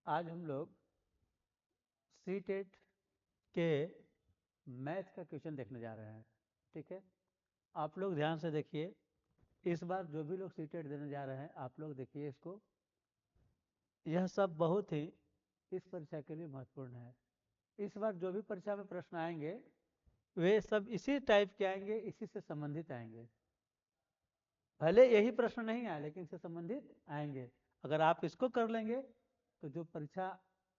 आज हम लोग सीटेट के मैथ का क्वेश्चन देखने जा रहे हैं। ठीक है, आप लोग ध्यान से देखिए। इस बार जो भी लोग सीटेट देने जा रहे हैं आप लोग देखिए इसको। यह सब बहुत ही इस परीक्षा के लिए महत्वपूर्ण है। इस बार जो भी परीक्षा में प्रश्न आएंगे वे सब इसी टाइप के आएंगे, इसी से संबंधित आएंगे। भले यही प्रश्न नहीं आए लेकिन इससे संबंधित आएंगे। अगर आप इसको कर लेंगे तो जो परीक्षा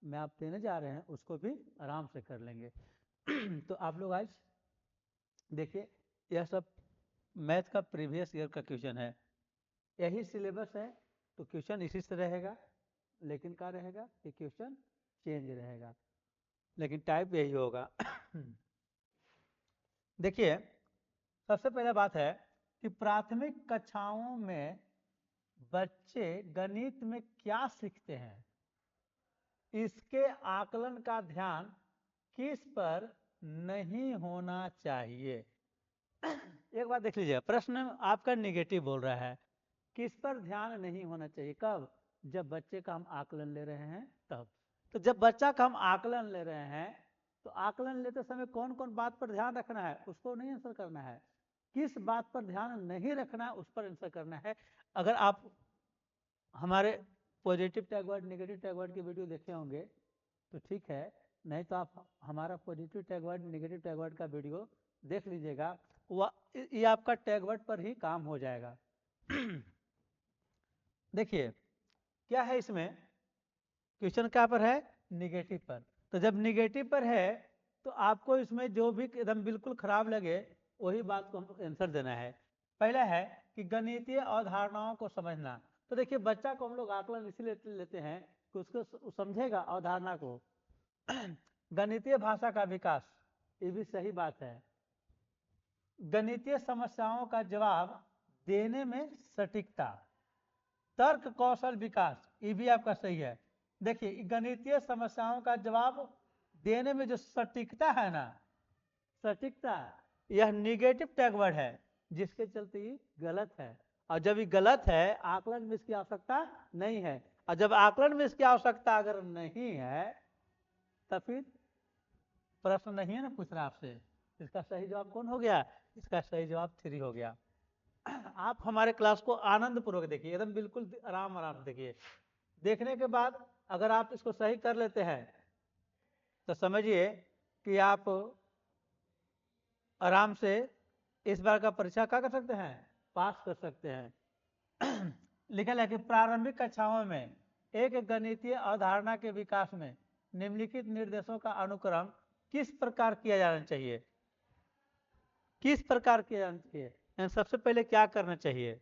में आप देने जा रहे हैं उसको भी आराम से कर लेंगे। तो आप लोग आज देखिए, यह सब मैथ का प्रीवियस ईयर का क्वेश्चन है। यही सिलेबस है तो क्वेश्चन इसी से रहेगा, लेकिन क्या रहेगा कि क्वेश्चन चेंज रहेगा, लेकिन टाइप यही होगा। देखिए, सबसे पहले बात है कि प्राथमिक कक्षाओं में बच्चे गणित में क्या सीखते हैं, इसके आकलन का ध्यान किस पर नहीं होना चाहिए। एक बात देख लीजिए, प्रश्न आपका निगेटिव बोल रहा है। किस पर ध्यान नहीं होना चाहिए? कब? जब बच्चे का हम आकलन ले रहे हैं तब। तो जब बच्चा का हम आकलन ले रहे हैं तो आकलन लेते समय कौन कौन बात पर ध्यान रखना है उसको नहीं आंसर करना है। किस बात पर ध्यान नहीं रखना है उस पर आंसर करना है। अगर आप हमारे positive tag word negative tag word की वीडियो देखे होंगे तो ठीक है, नहीं तो आप हमारा positive tag word negative tag word का वीडियो देख लीजिएगा। ये आपका टैग वर्ड पर ही काम हो जाएगा। देखिए क्या है इसमें, क्वेश्चन क्या पर है? निगेटिव पर। तो जब निगेटिव पर है तो आपको इसमें जो भी एकदम बिल्कुल खराब लगे वही बात को हमको आंसर देना है। पहला है कि गणितीय अवधारणाओं को समझना। तो देखिए, बच्चा को हम लोग आकलन इसीलिए लेते हैं कि उसको समझेगा अवधारणा को। गणितीय भाषा का विकास, ये भी सही बात है। गणितीय समस्याओं का जवाब देने में सटीकता, तर्क कौशल विकास, ये भी आपका सही है। देखिए, गणितीय समस्याओं का जवाब देने में जो सटीकता है ना, सटीकता, यह निगेटिव टैग वर्ड है जिसके चलते ये गलत है। और जब ये गलत है, आकलन में इसकी आवश्यकता नहीं है। और जब आकलन में इसकी आवश्यकता अगर नहीं है तो फिर प्रश्न नहीं है ना पूछ रहा आपसे। इसका सही जवाब कौन हो गया? इसका सही जवाब 3 हो गया। आप हमारे क्लास को आनंद पूर्वक देखिए, एकदम बिल्कुल आराम आराम से देखिए। देखने के बाद अगर आप इसको सही कर लेते हैं तो समझिए कि आप आराम से इस बार का परीक्षा क्या कर सकते हैं? पास कर सकते हैं। लिखा है कि प्रारंभिक कक्षाओं में एक गणितीय अवधारणा के विकास में निम्नलिखित निर्देशों का अनुक्रम किस प्रकार किया जाना चाहिए? किस प्रकार किया जाना चाहिए? सबसे पहले क्या करना चाहिए?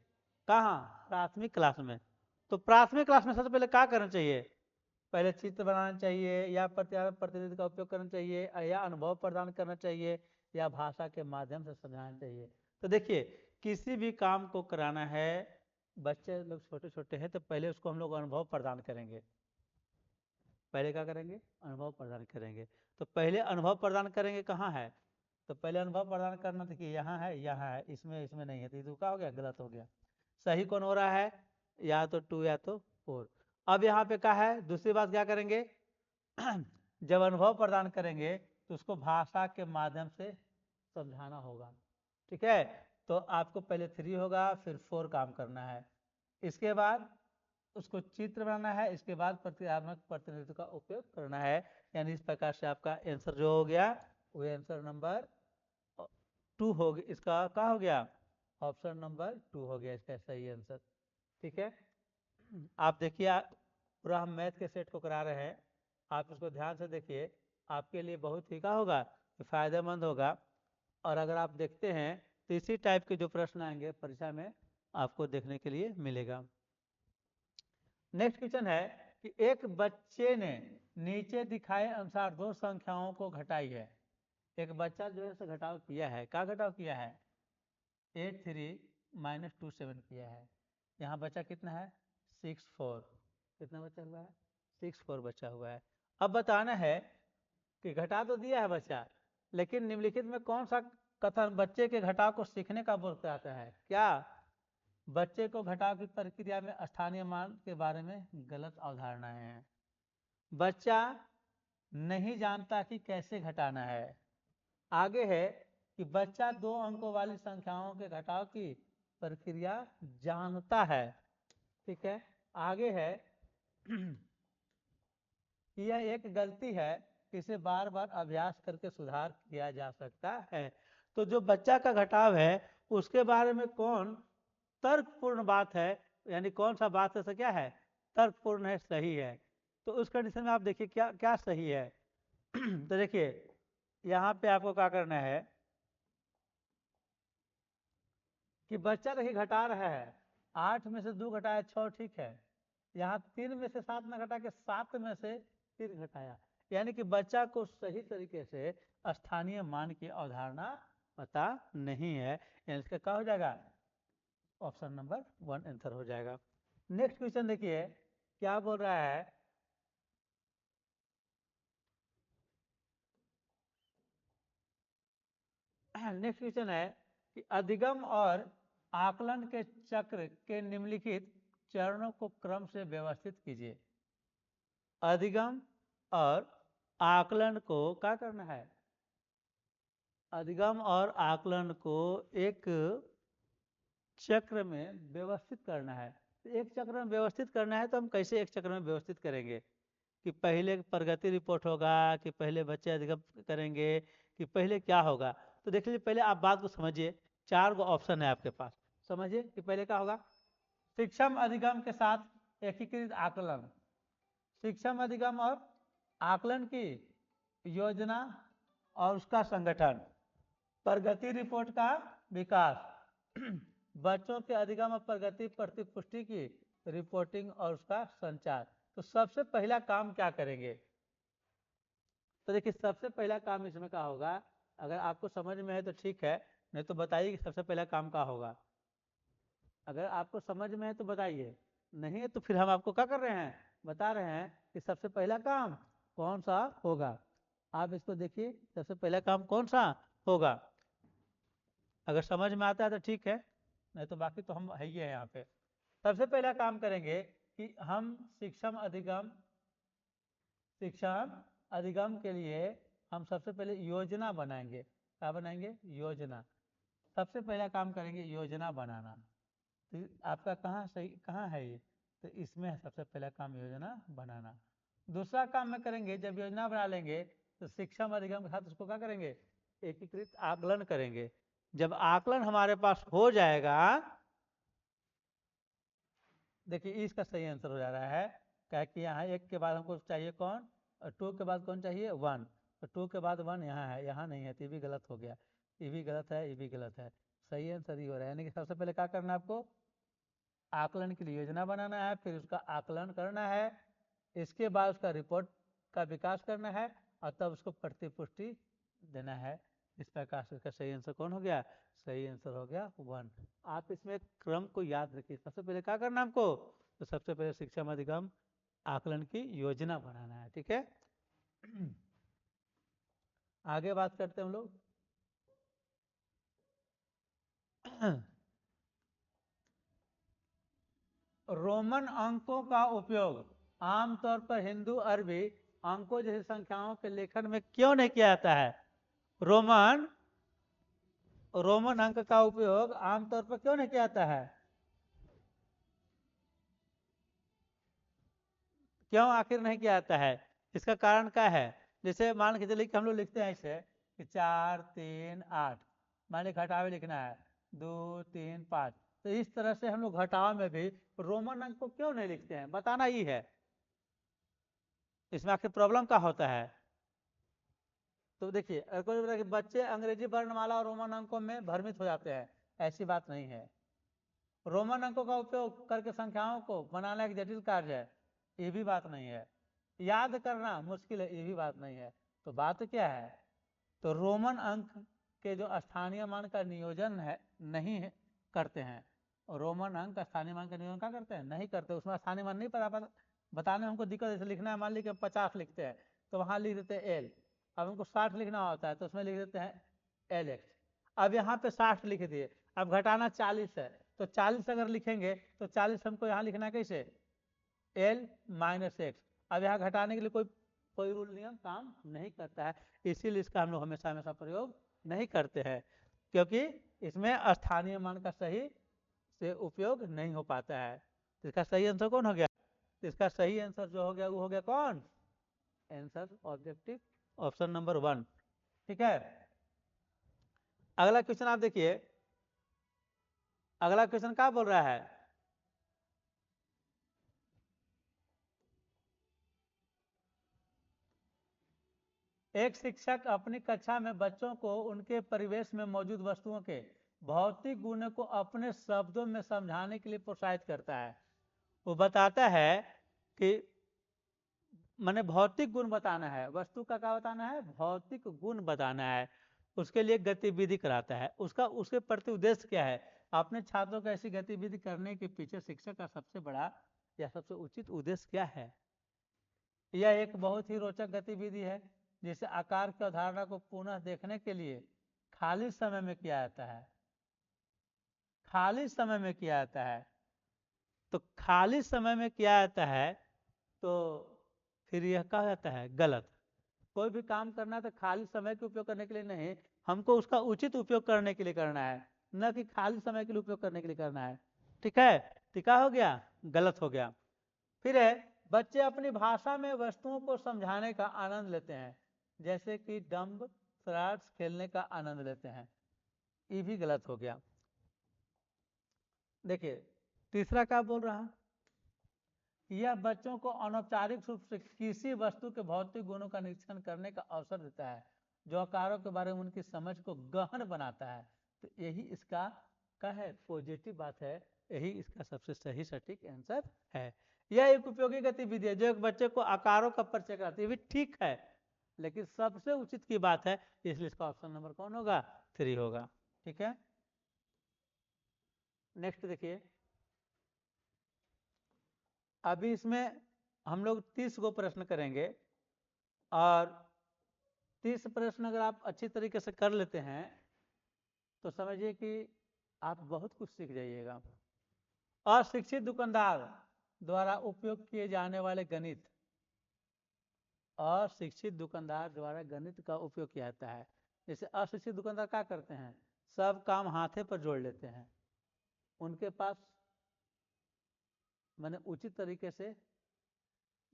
कहाँ? प्राथमिक क्लास में। तो प्राथमिक क्लास में सबसे पहले क्या करना चाहिए? पहले चित्र बनाना चाहिए, या प्रतिनिधि का उपयोग करना चाहिए, या अनुभव प्रदान करना चाहिए, या भाषा के माध्यम से समझाना चाहिए। तो देखिए, किसी भी काम को कराना है, बच्चे लोग छोटे छोटे हैं तो पहले उसको हम लोग अनुभव प्रदान करेंगे। पहले क्या करेंगे? अनुभव प्रदान करेंगे। तो पहले अनुभव प्रदान करेंगे कहाँ है? तो पहले अनुभव प्रदान करना, देखिए यहाँ है, यहाँ है, इसमें इसमें नहीं है, तो ये क्या हो गया? गलत हो गया। सही कौन हो रहा है? या तो 2 या तो 4। अब यहाँ पे क्या है? दूसरी बात क्या करेंगे? जब अनुभव प्रदान करेंगे तो उसको भाषा के माध्यम से समझाना होगा। ठीक है, तो आपको पहले 3 होगा, फिर 4 काम करना है। इसके बाद उसको चित्र बनाना है, इसके बाद प्रतीकात्मक प्रतिनिधित्व का उपयोग करना है। यानी इस प्रकार से आपका आंसर जो हो गया वो आंसर नंबर 2 हो गया। इसका क्या हो गया? ऑप्शन नंबर 2 हो गया इसका सही आंसर। ठीक है, आप देखिए, पूरा हम मैथ के सेट को करा रहे हैं, आप इसको ध्यान से देखिए। आपके लिए बहुत ही क्या होगा? फायदेमंद होगा। और अगर आप देखते हैं तो इसी टाइप के जो प्रश्न आएंगे परीक्षा में आपको देखने के लिए मिलेगा। नेक्स्ट क्वेश्चन है कि एक बच्चे ने नीचे दिखाए अनुसार 2 संख्याओं को घटाई है। एक बच्चा जो है घटाव किया है। क्या घटाव किया है? 83 - 27 किया है। यहाँ बचा कितना है? 64। कितना बचा हुआ है? 64 बचा हुआ है। अब बताना है कि घटा तो दिया है बच्चा, लेकिन निम्नलिखित में कौन सा कथन बच्चे के घटाव को सीखने का बोलता आता है? क्या? बच्चे को घटाव की प्रक्रिया में स्थानीय मान के बारे में गलत अवधारणाएं हैं। बच्चा नहीं जानता कि कैसे घटाना है। आगे है कि बच्चा 2 अंकों वाली संख्याओं के घटाव की प्रक्रिया जानता है। ठीक है, आगे है कि यह एक गलती है, इसे बार बार अभ्यास करके सुधार किया जा सकता है। तो जो बच्चा का घटाव है उसके बारे में कौन तर्कपूर्ण बात है, यानी कौन सा बात ऐसा क्या है तर्कपूर्ण है, सही है। तो उस कंडीशन में आप देखिए क्या क्या सही है। तो देखिए यहाँ पे आपको क्या करना है कि बच्चा देखिए घटा रहा है, 8 में से 2 घटाया 6, ठीक है। यहाँ 3 में से 7 न घटा के 7 में से 3 घटाया, यानी कि बच्चा को सही तरीके से स्थानीय मान की अवधारणा पता नहीं है, यानी इसका क्या हो जाएगा, ऑप्शन नंबर 1 आंसर हो जाएगा। नेक्स्ट क्वेश्चन देखिए क्या बोल रहा है, नेक्स्ट क्वेश्चन है कि अधिगम और आकलन के चक्र के निम्नलिखित चरणों को क्रम से व्यवस्थित कीजिए। अधिगम और आकलन को क्या करना है, अधिगम और आकलन को एक चक्र में व्यवस्थित करना है। एक चक्र में व्यवस्थित करना है तो हम कैसे एक चक्र में व्यवस्थित करेंगे, कि पहले प्रगति रिपोर्ट होगा, कि पहले बच्चे अधिगम करेंगे, कि पहले क्या होगा। तो देख लीजिए, पहले आप बात को समझिए, 4 गो ऑप्शन है आपके पास, समझिए कि पहले क्या होगा, शिक्षम अधिगम के साथ एकीकृत आकलन, शिक्षम अधिगम और आकलन की योजना और उसका संगठन, प्रगति रिपोर्ट का विकास, बच्चों के अधिगम और प्रगति प्रतिपुष्टि की रिपोर्टिंग और उसका संचार। तो सबसे पहला काम क्या करेंगे, तो देखिए सबसे पहला काम इसमें क्या होगा, अगर आपको समझ में है तो ठीक है, नहीं तो बताइए कि सबसे पहला काम क्या होगा। अगर आपको समझ में है तो बताइए, नहीं है तो फिर हम आपको क्या कर रहे हैं, बता रहे हैं कि सबसे पहला काम कौन सा होगा। आप इसको देखिए, सबसे पहला काम कौन सा होगा, अगर समझ में आता है तो ठीक है, नहीं तो बाकी तो हम है ही है यहाँ पे। सबसे पहला काम करेंगे कि हम शिक्षण अधिगम के लिए हम सबसे पहले योजना बनाएंगे। क्या बनाएंगे, योजना। सबसे पहला काम करेंगे योजना बनाना। तो आपका कहाँ सही कहाँ है ये, तो इसमें है सबसे पहला काम योजना बनाना। दूसरा काम में करेंगे, जब योजना बना लेंगे तो शिक्षण अधिगम के साथ उसको क्या करेंगे, एकीकृत आकलन करेंगे। जब आकलन हमारे पास हो जाएगा, देखिए इसका सही आंसर हो जा रहा है, क्या कि यहाँ 1 के बाद हमको चाहिए कौन, और 2 के बाद कौन चाहिए 1, तो 2 के बाद 1 यहाँ है, यहाँ नहीं है, तो ये भी गलत हो गया, ये भी गलत है, ये भी गलत है, सही आंसर ही हो रहा है। यानी कि सबसे पहले क्या करना है आपको, आकलन के लिए योजना बनाना है, फिर उसका आकलन करना है, इसके बाद उसका रिपोर्ट का विकास करना है, और तब उसको प्रतिपुष्टि देना है। इस प्रकार से इसका सही आंसर कौन हो गया, सही आंसर हो गया 1। आप इसमें क्रम को याद रखिए, सबसे पहले क्या करना है आपको, तो सबसे पहले शिक्षा अधिगम आकलन की योजना बनाना है, ठीक है। आगे बात करते हैं हम लोग। रोमन अंकों का उपयोग आमतौर पर हिंदू अरबी अंकों जैसी संख्याओं के लेखन में क्यों नहीं किया जाता है। रोमन रोमन अंक का उपयोग आमतौर पर क्यों नहीं किया जाता है, क्यों आखिर नहीं किया जाता है, इसका कारण क्या है। जैसे मान के चलिए कि हम लोग लिखते हैं ऐसे कि 4 3 8, मान ली घटावे लिखना है 2 3 5, तो इस तरह से हम लोग घटाव में भी रोमन अंक को क्यों नहीं लिखते हैं, बताना ही है, इसमें आखिर प्रॉब्लम क्या होता है। तो देखिए कोई बोला कि बच्चे अंग्रेजी वर्णमाला और रोमन अंकों में भ्रमित हो जाते हैं, ऐसी बात नहीं है। रोमन अंकों का उपयोग करके संख्याओं को बनाना एक जटिल कार्य है, ये भी बात नहीं है। याद करना मुश्किल है, ये भी बात नहीं है। तो बात क्या है, तो रोमन अंक के जो स्थानीय मान का नियोजन है नहीं है, करते हैं। रोमन अंक स्थानीय मान का नियोजन क्या करते हैं, नहीं करते, उसमें स्थानीय मान नहीं पता बताने में हमको दिक्कत। जैसे लिखना है, मान लीजिए 50 लिखते हैं तो वहां लिख देते हैं एल, अब हमको 60 लिखना होता है तो उसमें लिख देते हैं एल एक्स। अब यहाँ पे 60 लिख दिए, अब घटाना 40 है, तो 40 अगर लिखेंगे तो 40 हमको यहाँ लिखना कैसे, एल माइनस एक्स, अब यहाँ घटाने के लिए कोई कोई रूल नियम काम नहीं करता है, इसीलिए इसका हम लोग हमेशा हमेशा प्रयोग नहीं करते हैं, क्योंकि इसमें स्थानीय मान का सही से उपयोग नहीं हो पाता है। तो इसका सही आंसर कौन हो गया? तो इसका सही आंसर जो हो गया वो हो गया कौन? Answer objective option number 1। ठीक है, अगला क्वेश्चन आप देखिए, अगला क्वेश्चन क्या बोल रहा है? एक शिक्षक अपनी कक्षा में बच्चों को उनके परिवेश में मौजूद वस्तुओं के भौतिक गुणों को अपने शब्दों में समझाने के लिए प्रोत्साहित करता है। वो बताता है कि माने भौतिक गुण बताना है, वस्तु का क्या बताना है? भौतिक गुण बताना है। उसके लिए गतिविधि कराता है। उसका उसके प्रति उद्देश्य क्या है? अपने छात्रों को ऐसी गतिविधि करने के पीछे शिक्षक का सबसे बड़ा या सबसे उचित उद्देश्य क्या है? यह एक बहुत ही रोचक गतिविधि है जिसे आकार की अवधारणा को पुनः देखने के लिए खाली समय में किया जाता है। खाली समय में किया जाता है, तो खाली समय में किया जाता है तो फिर यह कहा जाता है गलत। कोई भी काम करना तो खाली समय के उपयोग करने के लिए नहीं, हमको उसका उचित उपयोग करने के लिए करना है, न कि खाली समय के लिए उपयोग करने के लिए करना है। ठीक है, टिका हो गया, गलत हो गया। फिर है, बच्चे अपनी भाषा में वस्तुओं को समझाने का आनंद लेते हैं, जैसे कि डम्ब शरारत खेलने का आनंद लेते हैं। ये भी गलत हो गया। देखिए तीसरा क्या बोल रहा है? यह बच्चों को अनौपचारिक रूप से किसी वस्तु के भौतिक गुणों का निरीक्षण करने का अवसर देता है, जो आकारों के बारे में उनकी समझ को गहन बनाता है। तो यही इसका क्या है? पॉजिटिव बात है, यही इसका सबसे सही सटीक आंसर है। यह एक उपयोगी गतिविधि है जो एक बच्चे को आकारों का परिचय कराती है, भी ठीक है, लेकिन सबसे उचित की बात है, इसलिए इसका ऑप्शन नंबर कौन होगा? 3 होगा। ठीक है, नेक्स्ट देखिए, अभी इसमें हम लोग 30 गो प्रश्न करेंगे, और 30 प्रश्न अगर आप अच्छी तरीके से कर लेते हैं तो समझिए कि आप बहुत कुछ सीख जाइएगा। अशिक्षित दुकानदार द्वारा उपयोग किए जाने वाले गणित, अशिक्षित दुकानदार द्वारा गणित का उपयोग किया जाता है। जैसे अशिक्षित दुकानदार क्या करते हैं? सब काम हाथे पर जोड़ लेते हैं, उनके पास मैंने उचित तरीके से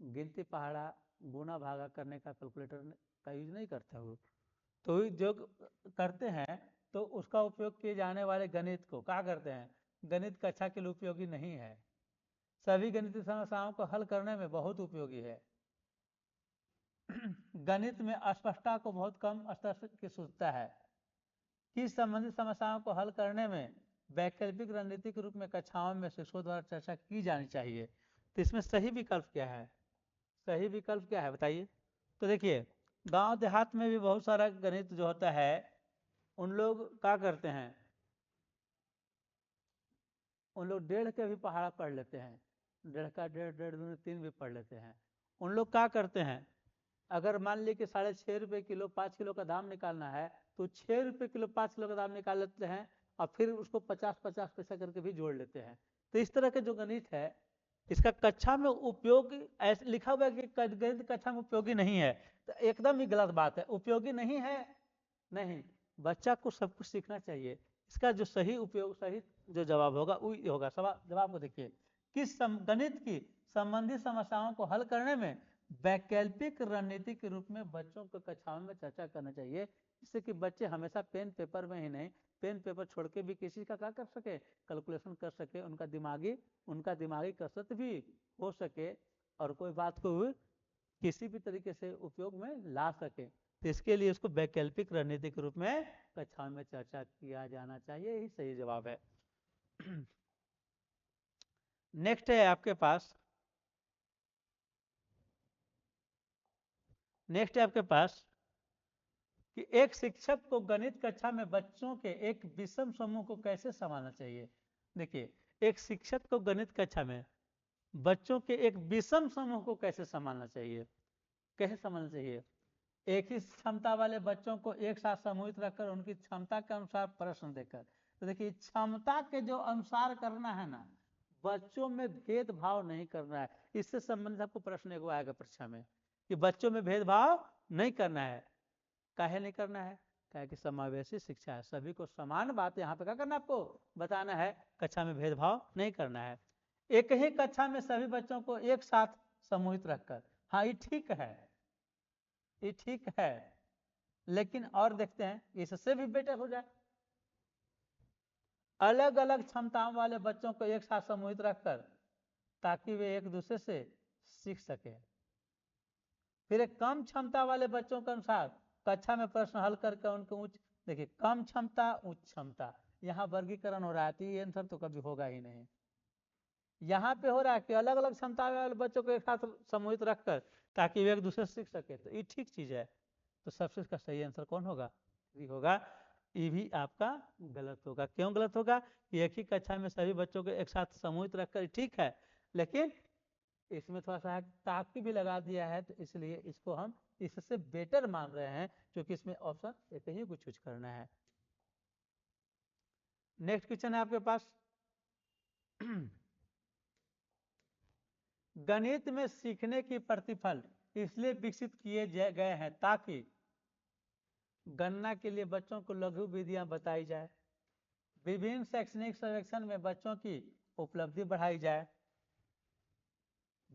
गिनती पहाड़ा गुना भागा करने का कैलकुलेटर का यूज नहीं करता हो, तो जो करते हैं तो उसका उपयोग किए जाने वाले गणित को क्या करते हैं? गणित कक्षा के लिए उपयोगी नहीं है, सभी गणितीय समस्याओं को हल करने में बहुत उपयोगी है। गणित में अस्पष्टता को बहुत कम स्तर की सूचता है। किस संबंधित समस्याओं को हल करने में वैकल्पिक रणनीति के रूप में कक्षाओं में शिक्षकों द्वारा चर्चा की जानी चाहिए। तो इसमें सही विकल्प क्या है? सही विकल्प क्या है बताइए? तो देखिए गांव देहात में भी बहुत सारा गणित जो होता है, उन लोग क्या करते हैं? उन लोग 1.5 के भी पहाड़ा पढ़ लेते हैं, 1.5 का 1.5, 1.5 दूनी 3 भी पढ़ लेते हैं। उन लोग क्या करते हैं? अगर मान ली कि 6.5 रुपये किलो 5 किलो का दाम निकालना है, तो 6 रुपये किलो 5 किलो का दाम निकाल लेते हैं, और फिर उसको 50-50 पैसा करके भी जोड़ लेते हैं। तो इस तरह के जो गणित है, इसका कक्षा में उपयोग ऐसे लिखा हुआ है कि गणित कक्षा में उपयोगी नहीं है, तो एकदम ही गलत बात है। उपयोगी नहीं है नहीं, बच्चा को सब कुछ सीखना चाहिए। इसका जो सही उपयोग, सही जो जवाब होगा वो होगा। जवाब को देखिए, किस गणित की संबंधित समस्याओं को हल करने में वैकल्पिक रणनीति के रूप में बच्चों को कक्षाओं में चर्चा करना चाहिए, जिससे कि बच्चे हमेशा पेन पेपर में ही नहीं, पेन पेपर छोड़ के भी किसी का क्या कर सके? कैलकुलेशन कर सके, उनका दिमागी कसरत भी हो सके, और कोई बात को किसी भी तरीके से उपयोग में ला सके। तो इसके लिए उसको वैकल्पिक रणनीति के रूप में कक्षा में चर्चा किया जाना चाहिए, यही सही जवाब है। नेक्स्ट है आपके पास, नेक्स्ट है आपके पास कि एक शिक्षक को गणित कक्षा में बच्चों के एक विषम समूह को कैसे संभालना चाहिए। देखिए, एक शिक्षक को गणित कक्षा में बच्चों के एक विषम समूह को कैसे संभालना चाहिए? कैसे संभालना चाहिए? एक ही क्षमता वाले बच्चों को एक साथ समूहित रखकर उनकी क्षमता के अनुसार प्रश्न देकर, तो देखिए क्षमता के जो अनुसार करना है ना, बच्चों में भेदभाव नहीं करना है। इससे संबंधित आपको प्रश्न एगो आएगा परीक्षा में कि बच्चों में भेदभाव नहीं करना है। काहे नहीं करना है? क्या कि समावेशी शिक्षा है, सभी को समान बात यहाँ पे क्या करना आपको बताना है। कक्षा में भेदभाव नहीं करना है। एक ही कक्षा में सभी बच्चों को एक साथ समूहित रखकर, हाँ ये ठीक है, ये ठीक है, लेकिन और देखते हैं इससे भी बेटर हो जाए। अलग अलग क्षमताओं वाले बच्चों को एक साथ समूहित रखकर, ताकि वे एक दूसरे से सीख सके। फिर एक कम क्षमता वाले बच्चों के अनुसार कक्षा में प्रश्न हल करके उनको उच्च, देखिए कम क्षमता उच्च क्षमता, यहाँ वर्गीकरण हो रहा है, तो ये आंसर तो कभी होगा ही नहीं। यहाँ पे हो रहा है कि अलग अलग क्षमता वाले बच्चों को एक साथ समूहित रखकर, ताकि वे एक दूसरे से सीख सके, तो ये ठीक चीज है। तो सबसे इसका सही आंसर कौन होगा? ये होगा। ये भी आपका गलत होगा। क्यों गलत होगा? एक ही कक्षा में सभी बच्चों को एक साथ समूहित रखकर ठीक है, लेकिन इसमें थोड़ा सा ताकि भी लगा दिया है, तो इसलिए इसको हम इससे बेटर मान रहे हैं, क्योंकि इसमें ऑप्शन एक ही को चूज करना है। नेक्स्ट क्वेश्चन है आपके पास गणित में सीखने की प्रतिफल इसलिए विकसित किए गए हैं ताकि गणना के लिए बच्चों को लघु विधियां बताई जाए, विभिन्न शैक्षणिक सर्वेक्षण में बच्चों की उपलब्धि बढ़ाई जाए,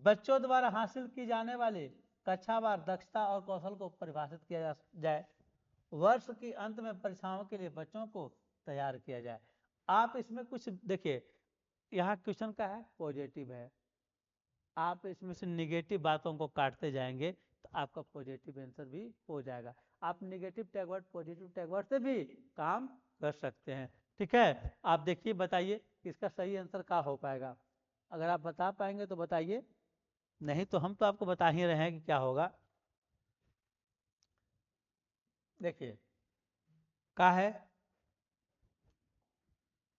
बच्चों द्वारा हासिल की जाने वाली कक्षावार दक्षता और कौशल को परिभाषित किया जाए, वर्ष के अंत में परीक्षाओं के लिए बच्चों को तैयार किया जाए। आप इसमें कुछ देखिए, यहाँ क्वेश्चन का है पॉजिटिव है, आप इसमें से निगेटिव बातों को काटते जाएंगे तो आपका पॉजिटिव आंसर भी हो जाएगा। आप निगेटिव टैगवर्ड पॉजिटिव टैगवर्ड से भी काम कर सकते हैं। ठीक है, आप देखिए बताइए इसका सही आंसर क्या हो पाएगा। अगर आप बता पाएंगे तो बताइए, नहीं तो हम तो आपको बता ही रहे हैं कि क्या होगा। देखिए क्या है,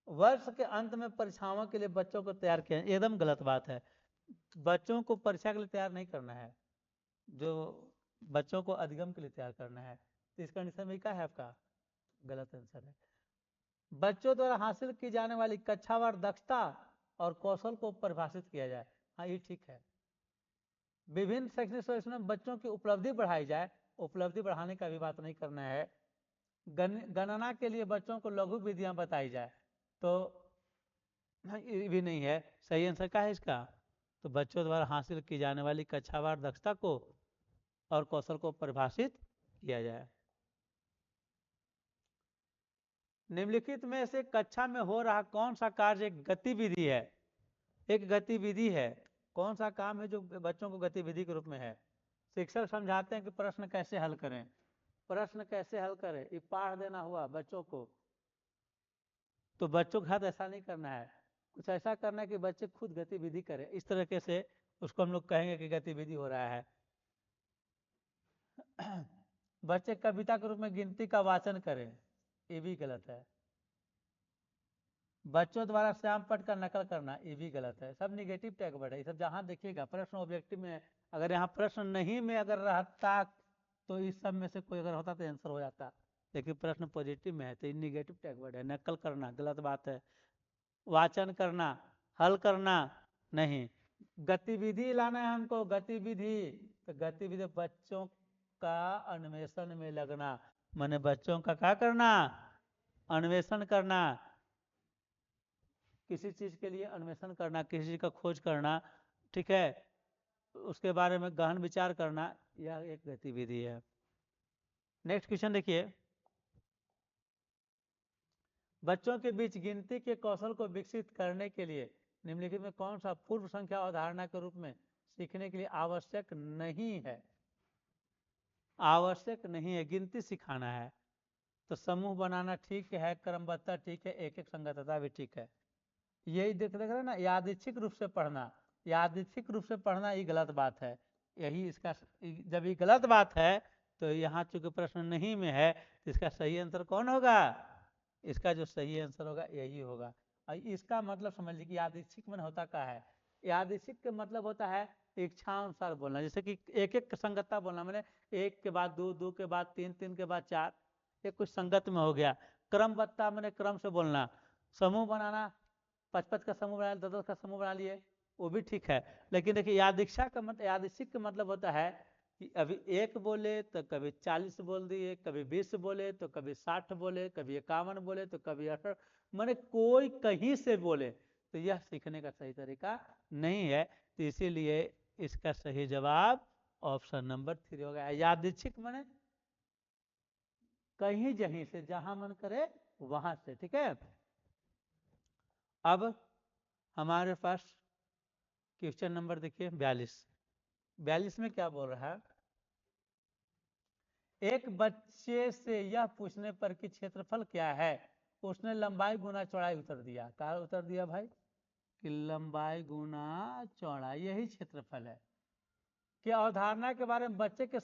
वर्ष के अंत में परीक्षाओं के लिए बच्चों को तैयार किया, एकदम गलत बात है। बच्चों को परीक्षा के लिए तैयार नहीं करना है, जो बच्चों को अधिगम के लिए तैयार करना है। तो इसका आंसर में क्या है आपका गलत आंसर है। बच्चों द्वारा हासिल की जाने वाली कक्षावार दक्षता और कौशल को परिभाषित किया जाए, हाँ ये ठीक है। विभिन्न शैक्षणिक सर्वेक्षण में बच्चों की उपलब्धि बढ़ाई जाए, उपलब्धि बढ़ाने का भी बात नहीं करना है। गणना के लिए बच्चों को लघु विधियां बताई जाए, तो ये भी नहीं है। सही आंसर क्या है इसका? तो बच्चों द्वारा हासिल की जाने वाली कक्षावार दक्षता को और कौशल को परिभाषित किया जाए। निम्नलिखित में से कक्षा में हो रहा कौन सा कार्य एक गतिविधि है? एक गतिविधि है, कौन सा काम है जो बच्चों को गतिविधि के रूप में है? शिक्षक समझाते हैं कि प्रश्न कैसे हल करें, प्रश्न कैसे हल करें, ये पाठ देना हुआ बच्चों को, तो बच्चों के साथ ऐसा नहीं करना है, कुछ ऐसा करना है कि बच्चे खुद गतिविधि करें। इस तरीके से उसको हम लोग कहेंगे कि गतिविधि हो रहा है। बच्चे कविता के रूप में गिनती का वाचन करें, ये भी गलत है। बच्चों द्वारा श्याम पट का नकल करना, ये भी गलत है। सब निगेटिव टैग वर्ड है, ये सब जहाँ देखिएगा प्रश्न ऑब्जेक्टिव में, अगर यहाँ प्रश्न नहीं में अगर रहता तो इस सब में से कोई अगर होता तो आंसर हो जाता, लेकिन प्रश्न पॉजिटिव में है तो ये निगेटिव टैग वर्ड है। नकल करना गलत बात है, वाचन करना, हल करना नहीं। गतिविधि लाना है हमको, गतिविधि, तो गतिविधि बच्चों का अन्वेषण में लगना, माने बच्चों का क्या करना? अन्वेषण करना, किसी चीज के लिए अन्वेषण करना, किसी चीज का खोज करना, ठीक है, उसके बारे में गहन विचार करना, यह एक गतिविधि है। नेक्स्ट क्वेश्चन देखिए, बच्चों के बीच गिनती के कौशल को विकसित करने के लिए निम्नलिखित में कौन सा पूर्व संख्या अवधारणा के रूप में सीखने के लिए आवश्यक नहीं है? आवश्यक नहीं है, गिनती सिखाना है तो समूह बनाना ठीक है, क्रमबद्धता ठीक है, एक एक संगतता भी ठीक है। यही देख रहे ना, यादृच्छिक रूप से पढ़ना, यादृच्छिक रूप से पढ़ना ये गलत बात है। यही इसका, जब ये गलत बात है तो यहाँ चूंकि प्रश्न नहीं में है, तो इसका सही आंसर कौन होगा? इसका जो सही आंसर होगा यही होगा। और इसका मतलब समझ लीजिए, यादृच्छिक में होता क्या है? यादृच्छिक का मतलब होता है इच्छानुसार बोलना, जैसे कि एक एक संगतता बोलना, मैंने एक के बाद दो, दो के बाद तीन, तीन के बाद चार, ये कुछ संगत में हो गया। क्रमबद्धता मैंने क्रम से बोलना, समूह बनाना 5-5 का समूह बना, 10-10 का समूह बना लिए, वो भी ठीक है। लेकिन देखिए यादृच्छा का मतलब, यादृच्छिक का मतलब होता है कि अभी 1 बोले तो कभी 40 बोल दिए, कभी 20 बोले तो कभी 60 बोले, कभी 51 बोले तो कभी 68, माने कोई कहीं से बोले, तो यह सीखने का सही तरीका नहीं है। तो इसीलिए इसका सही जवाब ऑप्शन नंबर 3 हो गया। यादृच्छिक माने कहीं जहीं से, जहां मन करे वहां से, ठीक है। अब हमारे पास क्वेश्चन नंबर देखिए 42 में क्या बोल रहा है, एक बच्चे से यह पूछने पर कि क्षेत्रफल क्या है, उसने लंबाई गुना चौड़ाई उत्तर दिया। क्या उत्तर दिया भाई, कि लंबाई गुना चौड़ाई यही क्षेत्रफल है। कि अवधारणा के बारे में बच्चे के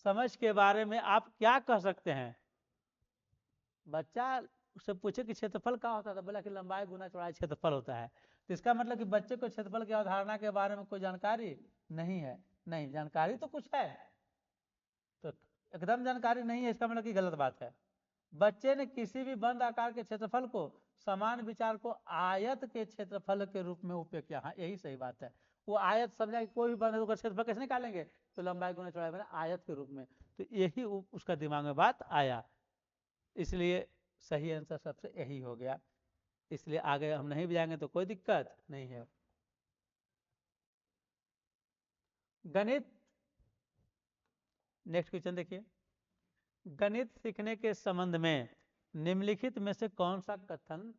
समझ के बारे में आप क्या कह सकते हैं। बच्चा उससे पूछे कि क्षेत्रफल क्या होता था, बोला कि लंबाई गुना चौड़ाई क्षेत्रफल होता है। तो इसका मतलब कि बच्चे को क्षेत्रफल की अवधारणा के बारे में कोई जानकारी नहीं है। नहीं, जानकारी तो कुछ है, तो एकदम जानकारी नहीं है, इसका मतलब कि गलत बात है। बच्चे ने किसी भी बंद आकार के क्षेत्रफल को समान विचार को आयत के क्षेत्रफल के रूप में उपयोग किया। हाँ, यही सही बात है। वो आयत समझा कि कोई भी बंद है तो क्षेत्रफल कैसे निकालेंगे, तो लंबाई गुना चौड़ाई बना आयत के रूप में। तो यही उसका दिमाग में बात आया, इसलिए सही आंसर सबसे यही हो गया। इसलिए आगे हम नहीं भी जाएंगे तो कोई दिक्कत नहीं है। गणित, नेक्स्ट क्वेश्चन देखिए, गणित सीखने के संबंध में निम्नलिखित में से कौन सा कथन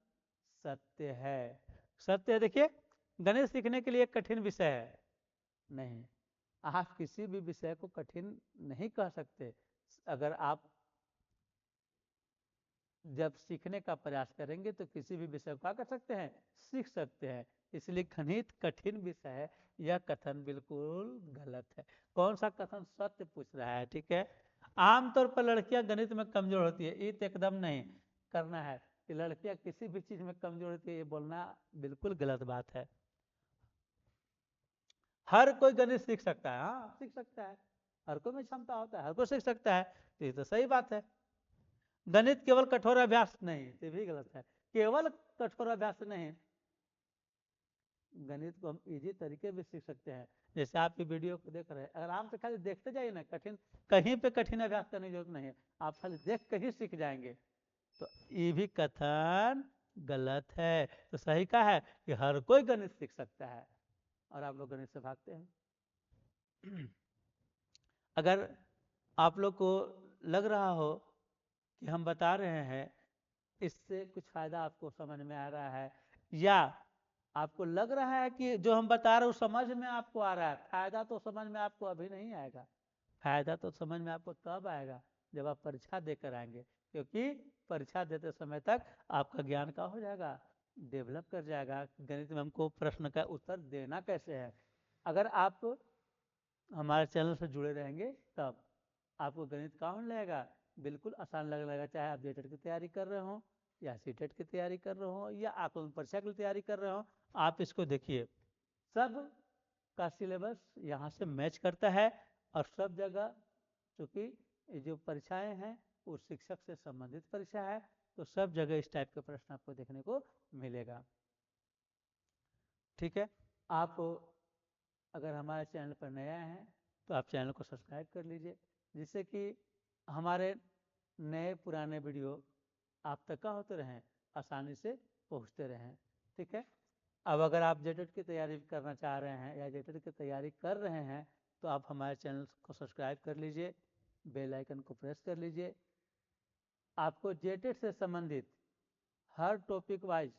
सत्य है। सत्य है, देखिए गणित सीखने के लिए एक कठिन विषय है नहीं। आप किसी भी विषय को कठिन नहीं कह सकते। अगर आप जब सीखने का प्रयास करेंगे तो किसी भी विषय को क्या कर सकते हैं, सीख सकते हैं। इसलिए गणित कठिन विषय है, यह कथन बिल्कुल गलत है। कौन सा कथन सत्य पूछ रहा है, ठीक है। आमतौर पर लड़कियां गणित में कमजोर होती है, ये तो एकदम नहीं करना है कि लड़कियां किसी भी चीज में कमजोर होती है, ये बोलना बिल्कुल गलत बात है। हर कोई गणित सीख सकता है, हाँ सीख सकता है, हर कोई में क्षमता होता है, हर कोई सीख सकता है, तो ये तो सही बात है। गणित केवल कठोर अभ्यास नहीं, ये भी गलत है। केवल कठोर अभ्यास नहीं, गणित को हम इजी तरीके भी सीख सकते हैं। जैसे आप ये वीडियो को देख रहे हैं, अगर आराम से खाली देखते जाइए ना, कठिन कहीं पे कठिन अभ्यास करने की जरूरत नहीं है, आप खाली देख कर ही सीख जाएंगे। तो ये भी कथन गलत है। तो सही का है कि हर कोई गणित सीख सकता है, और आप लोग गणित से भागते हैं। अगर आप लोग को लग रहा हो कि हम बता रहे हैं इससे कुछ फायदा आपको समझ में आ रहा है, या आपको लग रहा है कि जो हम बता रहे हैं समझ में आपको आ रहा है, फायदा तो समझ में आपको अभी नहीं आएगा। फायदा तो समझ में आपको तब आएगा जब आप परीक्षा देकर आएंगे, क्योंकि परीक्षा देते समय तक आपका ज्ञान का हो जाएगा, डेवलप कर जाएगा। गणित में हमको प्रश्न का उत्तर देना कैसे है। अगर आप हमारे चैनल से जुड़े रहेंगे तब आपको गणित का होने लगेगा, बिल्कुल आसान लगने लगेगा। चाहे आप जेटेट की तैयारी कर रहे हो, या सीटेट की तैयारी कर रहे हो, या आकलन परीक्षा की तैयारी कर रहे हो, आप इसको देखिए, सब का सिलेबस यहाँ से मैच करता है। और सब जगह चूंकि जो परीक्षाएं हैं वो शिक्षक से संबंधित परीक्षा है, तो सब जगह इस टाइप के प्रश्न आपको देखने को मिलेगा, ठीक है। आप अगर हमारे चैनल पर नया हैं तो आप चैनल को सब्सक्राइब कर लीजिए, जिससे कि हमारे नए पुराने वीडियो आप तक का होते रहें, आसानी से पहुंचते रहें, ठीक है। अब अगर आप जेटेट की तैयारी करना चाह रहे हैं या जेटेट की तैयारी कर रहे हैं, तो आप हमारे चैनल को सब्सक्राइब कर लीजिए, बेल आइकन को प्रेस कर लीजिए। आपको जेटेट से संबंधित हर टॉपिक वाइज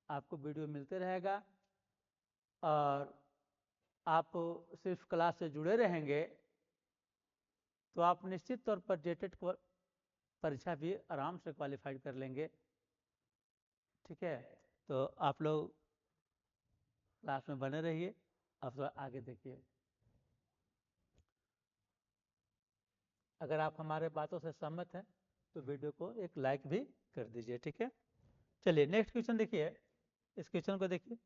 आपको वीडियो मिलते रहेगा, और आप सिर्फ क्लास से जुड़े रहेंगे तो आप निश्चित तौर पर जेटेट परीक्षा भी आराम से क्वालिफाइड कर लेंगे, ठीक है। तो आप लोग क्लास में बने रहिए, अब थोड़ा आगे देखिए। अगर आप हमारे बातों से सहमत हैं तो वीडियो को एक लाइक भी कर दीजिए, ठीक है। चलिए नेक्स्ट क्वेश्चन देखिए, इस क्वेश्चन को देखिए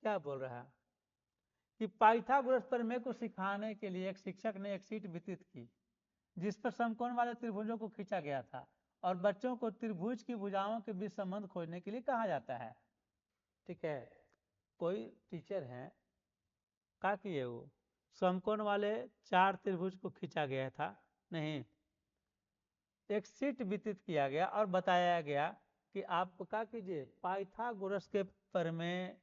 क्या बोल रहा है, कि पाइथागोरस प्रमेय को सिखाने के लिए एक शिक्षक ने एक शीट वितरित की जिस पर समकोण वाले त्रिभुजों को खींचा गया था, और बच्चों को त्रिभुज की भुजाओं के बीच संबंध खोजने के लिए कहा जाता है। ठीक है, कोई टीचर है, क्या किए वो समकोण वाले 4 त्रिभुज को खींचा गया था, नहीं, एक शीट वितरित किया गया और बताया गया कि आप क्या कीजिए, पाइथागोरस के प्रमेय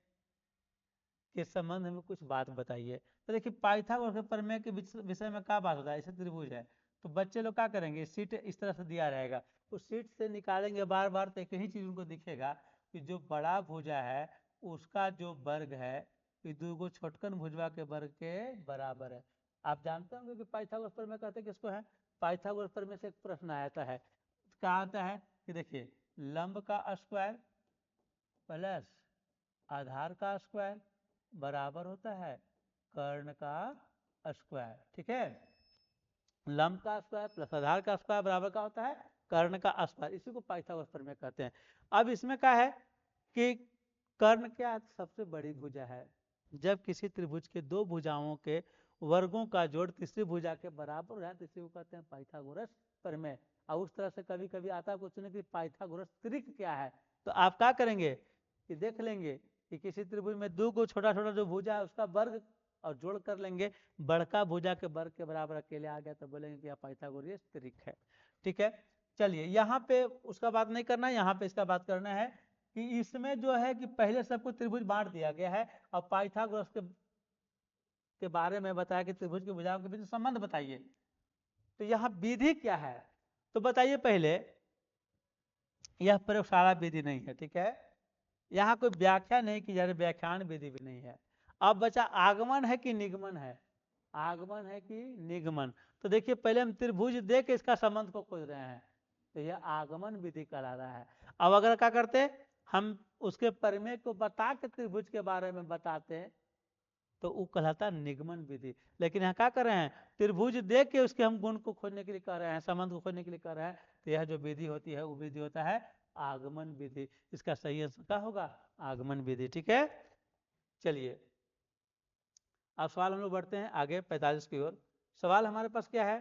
के संबंध में कुछ बात बताइए। तो देखिए पाइथागोरस के प्रमेय के विषय में क्या बात होता है, ऐसे त्रिभुज है तो बच्चे लोग क्या करेंगे, शीट इस तरह से दिया रहेगा, उस शीट से निकालेंगे बार बार तो एक ही चीज उनको दिखेगा कि जो बड़ा भुजा है उसका जो वर्ग है ये दो छोटकन भुजवा के वर्ग के बराबर है। आप जानते होंगे कि पाइथागोरस प्रमेय कहते हैं किसको है, पाइथागोरस प्रमेय से एक प्रश्न आता है, क्या आता है कि देखिए लंब का स्क्वायर प्लस आधार का स्क्वायर बराबर होता है कर्ण का स्क्वायर। ठीक है, लंब का स्क्वायर प्लस आधार का स्क्वायर बराबर का होता है कर्ण का स्क्वायर, इसी को पाइथागोरस प्रमेय कहते हैं। अब इसमें क्या है कि कर्ण क्या सबसे बड़ी भुजा है, जब किसी त्रिभुज के दो भुजाओं के वर्गों का जोड़ तीसरी भुजा के बराबर है तो इसी को कहते हैं पाइथागोरस प्रमेय। और उस तरह से कभी कभी आता है क्वेश्चन कि पाइथागोरस त्रिक क्या है, तो आप क्या करेंगे कि देख लेंगे कि किसी त्रिभुज में दो को छोटा छोटा जो भुजा है उसका वर्ग और जोड़ कर लेंगे, बड़का भुजा के वर्ग के बराबर अकेले आ गया तो बोलेंगे कि पाइथागोरस त्रिक है। ठीक है, चलिए यहाँ पे उसका बात नहीं करना है, यहाँ पे इसका बात करना है कि इसमें जो है कि पहले सबको त्रिभुज बांट दिया गया है और पाइथागोरस के बारे में बताया कि त्रिभुज की भुजाओं के बीच संबंध बताइए। तो यहाँ विधि क्या है, तो बताइए पहले, यह प्रयोगशाला विधि नहीं है, ठीक है, यहाँ कोई व्याख्या नहीं की जा रही, व्याख्यान विधि भी नहीं है। अब बचा आगमन है कि निगमन है, आगमन है कि निगमन। तो देखिए पहले हम त्रिभुज दे के इसका संबंध को खोज रहे हैं, तो यह आगमन विधि कहला रहा है। अब अगर क्या करते हम उसके प्रमेय को बता के त्रिभुज के बारे में बताते हैं तो वो कहलाता है निगमन विधि। लेकिन यहाँ क्या कर रहे हैं, त्रिभुज दे के उसके हम गुण को खोजने के लिए कर रहे हैं, संबंध को खोजने के लिए कर रहे हैं, तो यह जो विधि होती है वो विधि होता है आगमन विधि। इसका सही आंसर क्या होगा, आगमन विधि। ठीक है, चलिए अब सवाल हम लोग बढ़ते हैं आगे 45 की ओर। सवाल हमारे पास क्या है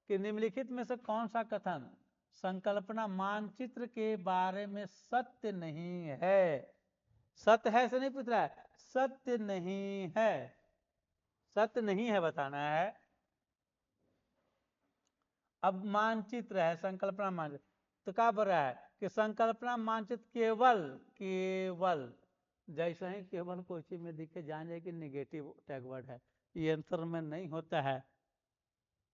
कि निम्नलिखित में से कौन सा कथन संकल्पना मानचित्र के बारे में सत्य नहीं है, सत्य है से नहीं पूछ रहा है, सत्य नहीं है, सत्य नहीं है बताना है। अब मानचित्र है, संकल्पना मानचित्र, तो क्या बोल रहा है कि संकल्पना मानचित्र केवल केवल जैसे ही केवल कोई चीज में दिखे जान जाए कि निगेटिव टैग वर्ड है, ये आंसर में नहीं होता है।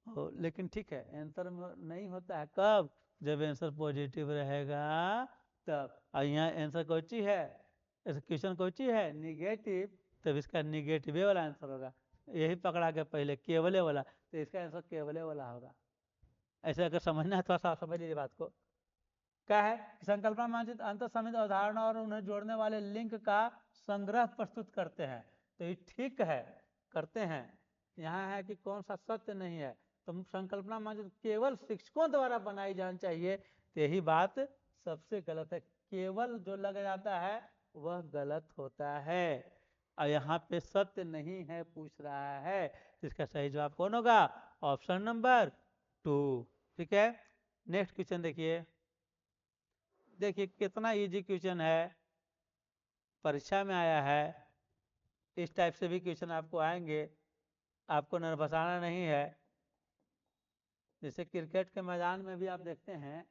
लेकिन ठीक है आंसर में नहीं होता है कब, जब आंसर पॉजिटिव रहेगा तब। और यहाँ आंसर कोई चीज है, क्वेश्चन कोई चीज है निगेटिव, तब इसका निगेटिव वाला आंसर होगा। यही पकड़ा गया पहले केवले वाला, तो इसका आंसर केवले वाला होगा। ऐसे अगर समझना है थोड़ा सा समझ लीजिए बात को। क्या है, संकल्पना मानचित्र अंतर समित अवधारणा और उन्हें जोड़ने वाले लिंक का संग्रह प्रस्तुत करते हैं, तो ये ठीक है करते हैं। यहाँ है कि कौन सा सत्य नहीं है, तो संकल्पना मानचित्र केवल शिक्षकों द्वारा बनाई जानी चाहिए, तो यही बात सबसे गलत है। केवल जो लग जाता है वह गलत होता है, और यहाँ पे सत्य नहीं है पूछ रहा है, इसका सही जवाब कौन होगा, ऑप्शन नंबर 2। ठीक है, नेक्स्ट क्वेश्चन देखिए, देखिए कितना इजी क्वेश्चन है, परीक्षा में आया है। इस टाइप से भी क्वेश्चन आपको आएंगे, आपको नर्वसाना नहीं है। जैसे क्रिकेट के मैदान में भी आप देखते हैं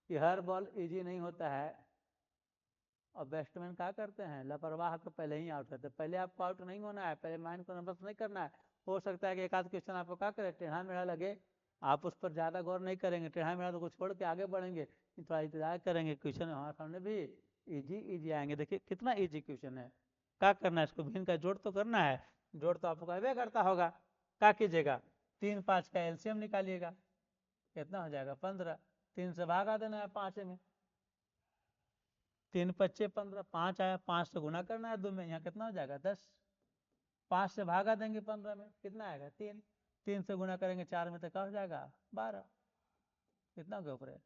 कि हर बॉल इजी नहीं होता है, और बैट्समैन क्या करते हैं लापरवाह को पहले ही आउट करते हैं। पहले आपको आउट नहीं होना है, पहले माइंड को नर्वस नहीं करना है। हो सकता है कि एक आध क्वेश्चन आपको क्या करे टेढ़ा मेढ़ा लगे, आप उस पर ज़्यादा गौर नहीं करेंगे, टेढ़ा मेढ़ा तो कुछ छोड़ के आगे बढ़ेंगे, थोड़ा इंतजार करेंगे, क्वेश्चन हमारे सामने भी इजी इजी आएंगे। देखिए कितना इजी क्वेश्चन है, क्या करना है इसको भिन्न का जोड़ तो करना है, जोड़ तो आपको अवे करता होगा। क्या कीजिएगा 3 5 का एलसीएम निकालिएगा, कितना हो जाएगा 15, 3 से भागा देना है 5 में, 3 पच्चे 15, 5 आया, 5 से गुना करना है 2 में, यहाँ कितना हो जाएगा 10, 5 से भागा देंगे 15 में कितना आएगा 3, 3 से गुना करेंगे 4 में तो क्या हो जाएगा 12, कितना हो गया ऊपर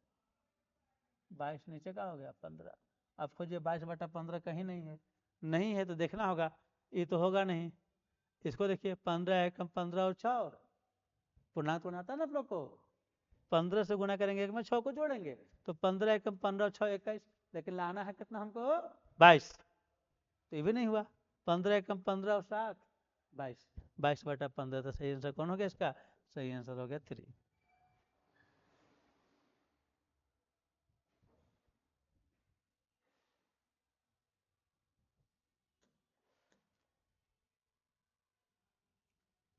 22, नीचे का हो गया 15। अब खोजिए 22/15 कहीं नहीं है, नहीं है तो देखना होगा, ये तो होगा नहीं। इसको देखिए 15 है कम 15 और 6 पूर्णांक बनाता है ना आप लोग को, 15 से गुना करेंगे, एक में 6 को जोड़ेंगे तो 15 एकम 15 6 21, लेकिन लाना है कितना हमको 22, तो ये भी नहीं हुआ। 15 एकम 15 और 7 22, 22/15, तो सही आंसर कौन हो गया इसका? सही आंसर हो गया 3।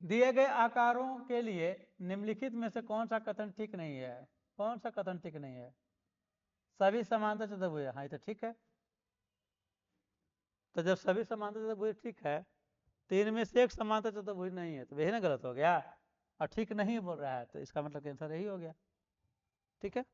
दिए गए आकारों के लिए निम्नलिखित में से कौन सा कथन ठीक नहीं है? कौन सा कथन ठीक नहीं है? सभी समांतर चतुर्भुज, हाँ ये तो ठीक है। तो जब सभी समांतर चतुर्भुज ठीक है तो इनमें से एक समांतर चतुर्भुज नहीं है, तो वही ना गलत हो गया, और ठीक नहीं बोल रहा है, तो इसका मतलब आंसर यही हो गया। ठीक है।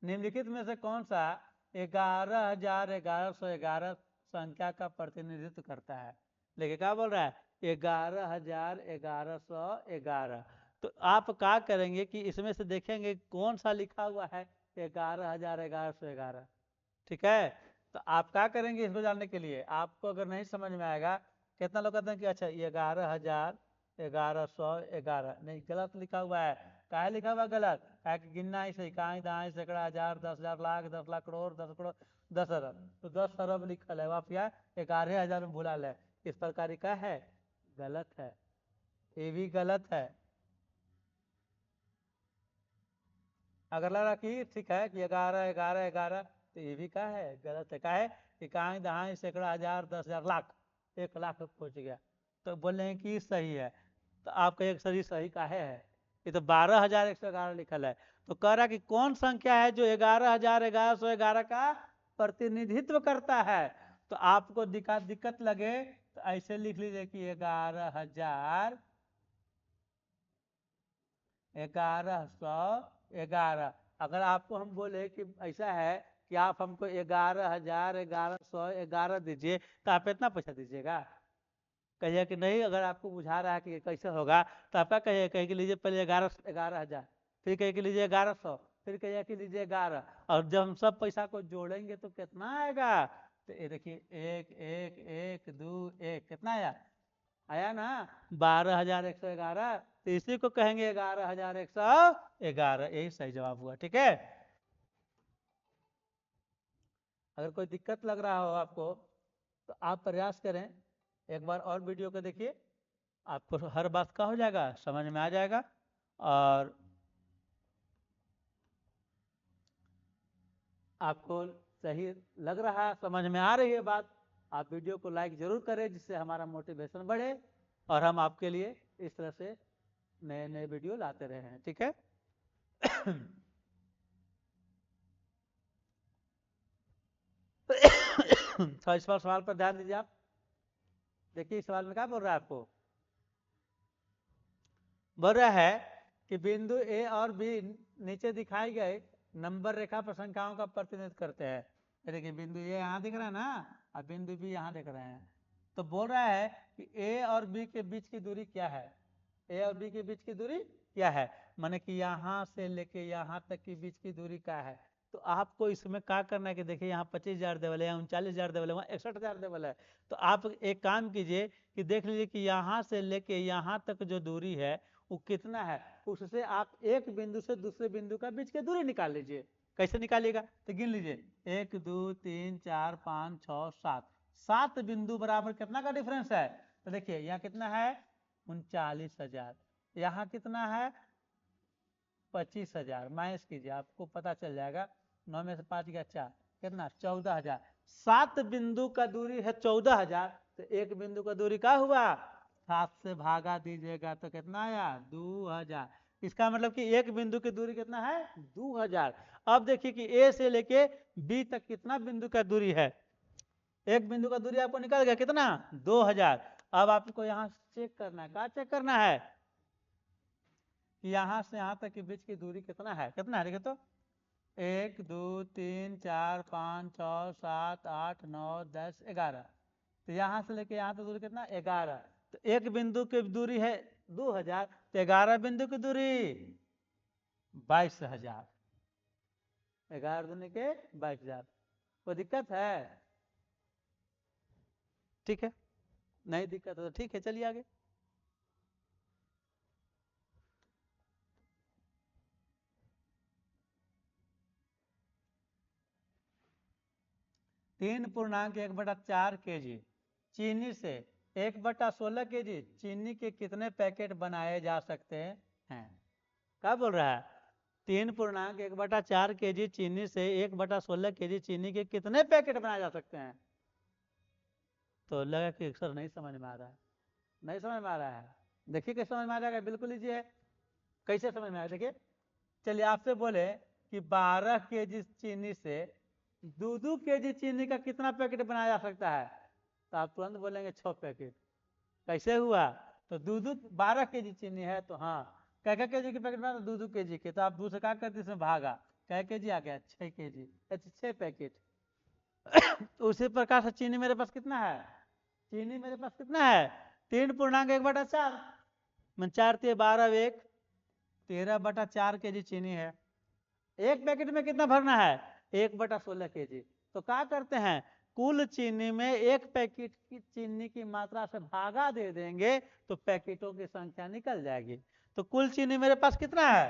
निम्नलिखित में से कौन सा 11,1111 संख्या का प्रतिनिधित्व करता है? लेकिन क्या बोल रहा है? 11,1111। तो आप क्या करेंगे कि इसमें से देखेंगे कौन सा लिखा हुआ है 11,1111। ठीक है। तो आप क्या करेंगे इसको जानने के लिए? आपको अगर नहीं समझ में आएगा, कितना लोग कहते हैं कि अच्छा 11,1111, नहीं, गलत लिखा हुआ है। काहे लिखा हुआ गलत? क्या कि गिनना ही सही, कहाँ दाएं सैकड़ा, हजार, 10,000, लाख, 10,00,000 करोड़, 10 करोड़, 10 अरब, तो 10 अरब लिखल है, आप या 11,000 में भूला है, इस प्रकार का है, गलत है, ये भी गलत है। अगर लग रहा कि ठीक है कि 11,11,11, तो ये भी क्या है? गलत है। क्या है कि कहाँ दहाई सैकड़ा, हजार, 10,000, लाख, 1,00,000 तक पहुंच गया, तो बोले हैं कि सही है। तो आपका एक सही सही का है, ये तो 12,111 लिखल है। तो कह रहा कि कौन संख्या है जो 11,1111 का प्रतिनिधित्व करता है? तो आपको दिक्कत लगे तो ऐसे लिख लीजिए कि 11,1111। अगर आपको हम बोले कि ऐसा है कि आप हमको 11,1111 दीजिए, तो आप इतना पैसा दीजिएगा? कहिए कि नहीं, अगर आपको बुझा रहा है कि कैसे होगा, तो आपका कहिए, कहे कि लीजिए पहले 11,000, फिर कहे कि लीजिए 1,100, फिर कहिए कि लीजिए 11, और जब हम सब पैसा को जोड़ेंगे तो कितना आएगा? तो ये देखिए, एक एक एक दो एक, कितना आया? आया ना, 12,111। तो इसी को कहेंगे 11,111, यही सही जवाब हुआ। ठीक है। अगर कोई दिक्कत लग रहा हो आपको, तो आप प्रयास करें, एक बार और वीडियो को देखिए, आपको हर बात का हो जाएगा, समझ में आ जाएगा। और आपको सही लग रहा है, समझ में आ रही है बात, आप वीडियो को लाइक जरूर करें, जिससे हमारा मोटिवेशन बढ़े और हम आपके लिए इस तरह से नए नए वीडियो लाते रहे हैं। ठीक है। तो इस बार सवाल पर ध्यान दीजिए आप। देखिए, इस सवाल में क्या बोल रहा है आपको? बोल रहा है कि बिंदु ए और बी नीचे दिखाई गए नंबर रेखा पर संख्याओं का प्रतिनिधित्व करते हैं। देखिए, बिंदु ए यहाँ दिख रहा है ना, और बिंदु बी यहाँ दिख रहे हैं। तो बोल रहा है कि ए और बी के बीच की दूरी क्या है? ए और बी के बीच की दूरी क्या है? माने कि यहाँ से लेके यहाँ तक की बीच की दूरी क्या है? तो आपको इसमें क्या करना है कि देखिए, यहाँ 25,000 देवल है, यहाँ 39,000 देवल है, वहाँ 61,000 देवल है। तो आप एक काम कीजिए कि देख लीजिए कि यहाँ से लेके यहाँ तक जो दूरी है वो कितना है, उससे आप एक बिंदु से दूसरे बिंदु का बीच की दूरी निकाल लीजिए। कैसे निकालिएगा? तो गिन लीजिए, 1 2 3 4 5 6 7, 7 बिंदु बराबर कितना का डिफरेंस है? तो देखिए, यहाँ कितना है? 39,000। यहाँ कितना है? 25,000। माइनस कीजिए, आपको पता चल जाएगा, 9 में से 5 गया 4, कितना? 14,000। 7 बिंदु का दूरी है 14,000, तो एक बिंदु का दूरी क्या हुआ? 7 से भागा दीजिएगा तो कितना आया? 2,000। इसका मतलब कि एक बिंदु की दूरी कितना है? 2,000। अब देखिए कि ए से लेके बी तक कितना बिंदु का दूरी है? एक बिंदु का दूरी आपको निकल गया, कितना? 2,000। अब आपको यहाँ चेक करना है, क्या चेक करना है? यहाँ से यहाँ तक के बीच की दूरी कितना है? कितना है देखिए तो, 1 2 3 4 5 6 7 8 9 10 11। तो यहाँ से लेके यहाँ तक दूरी कितना? 11। तो एक बिंदु की दूरी है 2,000, तो 11 बिंदु की दूरी 22,000। 11 दूनी के 22,000। कोई दिक्कत है? ठीक है, नहीं दिक्कत है तो ठीक है, चलिए आगे। तीन पूर्णांक 1/4 kg चीनी से 1/16 kg चीनी के कितने पैकेट बनाए जा सकते हैं? क्या बोल रहा है? 3.1/4 kg चीनी से 1/16 kg चीनी के कितने पैकेट बनाए जा सकते हैं? तो लगा कि सर नहीं समझ में आ रहा है, नहीं समझ में आ रहा है। देखिए कैसे समझ में आ जाएगा, बिल्कुल लीजिए। कैसे समझ में आया देखिए। चलिए आपसे बोले कि 12 kg चीनी से 2 kg चीनी का कितना पैकेट बनाया जा सकता है? तो आप तुरंत बोलेंगे 6 पैकेट। कैसे हुआ? तो 12 kg चीनी है तो हाँ, कै केजी के पैकेट बना? 2 kg के, तो आप 2 से क्या करते इसमें भागा, कै केजी आ गया? 6 kg, 6 पैकेट। उसी प्रकार से चीनी मेरे पास कितना है? चीनी मेरे पास कितना है? 3.1/4 मैं 4 × 12 1 13/4 kg चीनी है। एक पैकेट में कितना भरना है? 1/16 kg। तो क्या करते हैं, कुल चीनी में एक पैकेट की चीनी की मात्रा से भागा दे देंगे तो पैकेटों की संख्या निकल जाएगी। तो कुल चीनी मेरे पास कितना है?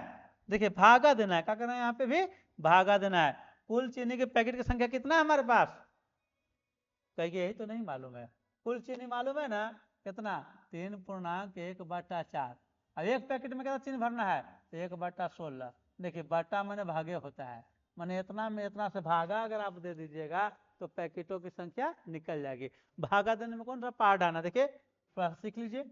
देखिए भागा देना है, क्या करना है? यहाँ पे भी भागा देना है। कुल चीनी के पैकेट की संख्या कितना है हमारे पास? कहिए यही तो नहीं मालूम है। कुल चीनी मालूम है ना कितना? 3.1/4। अब एक पैकेट में कितना चीनी भरना है? 1/16। देखिए बटा मैंने भागे होता है, मैंने इतना में इतना से भागा अगर आप दे दीजिएगा तो पैकेटों की संख्या निकल जाएगी। भागा देने में कौन सा पार्ट आना, देखिए थोड़ा सीख लीजिए।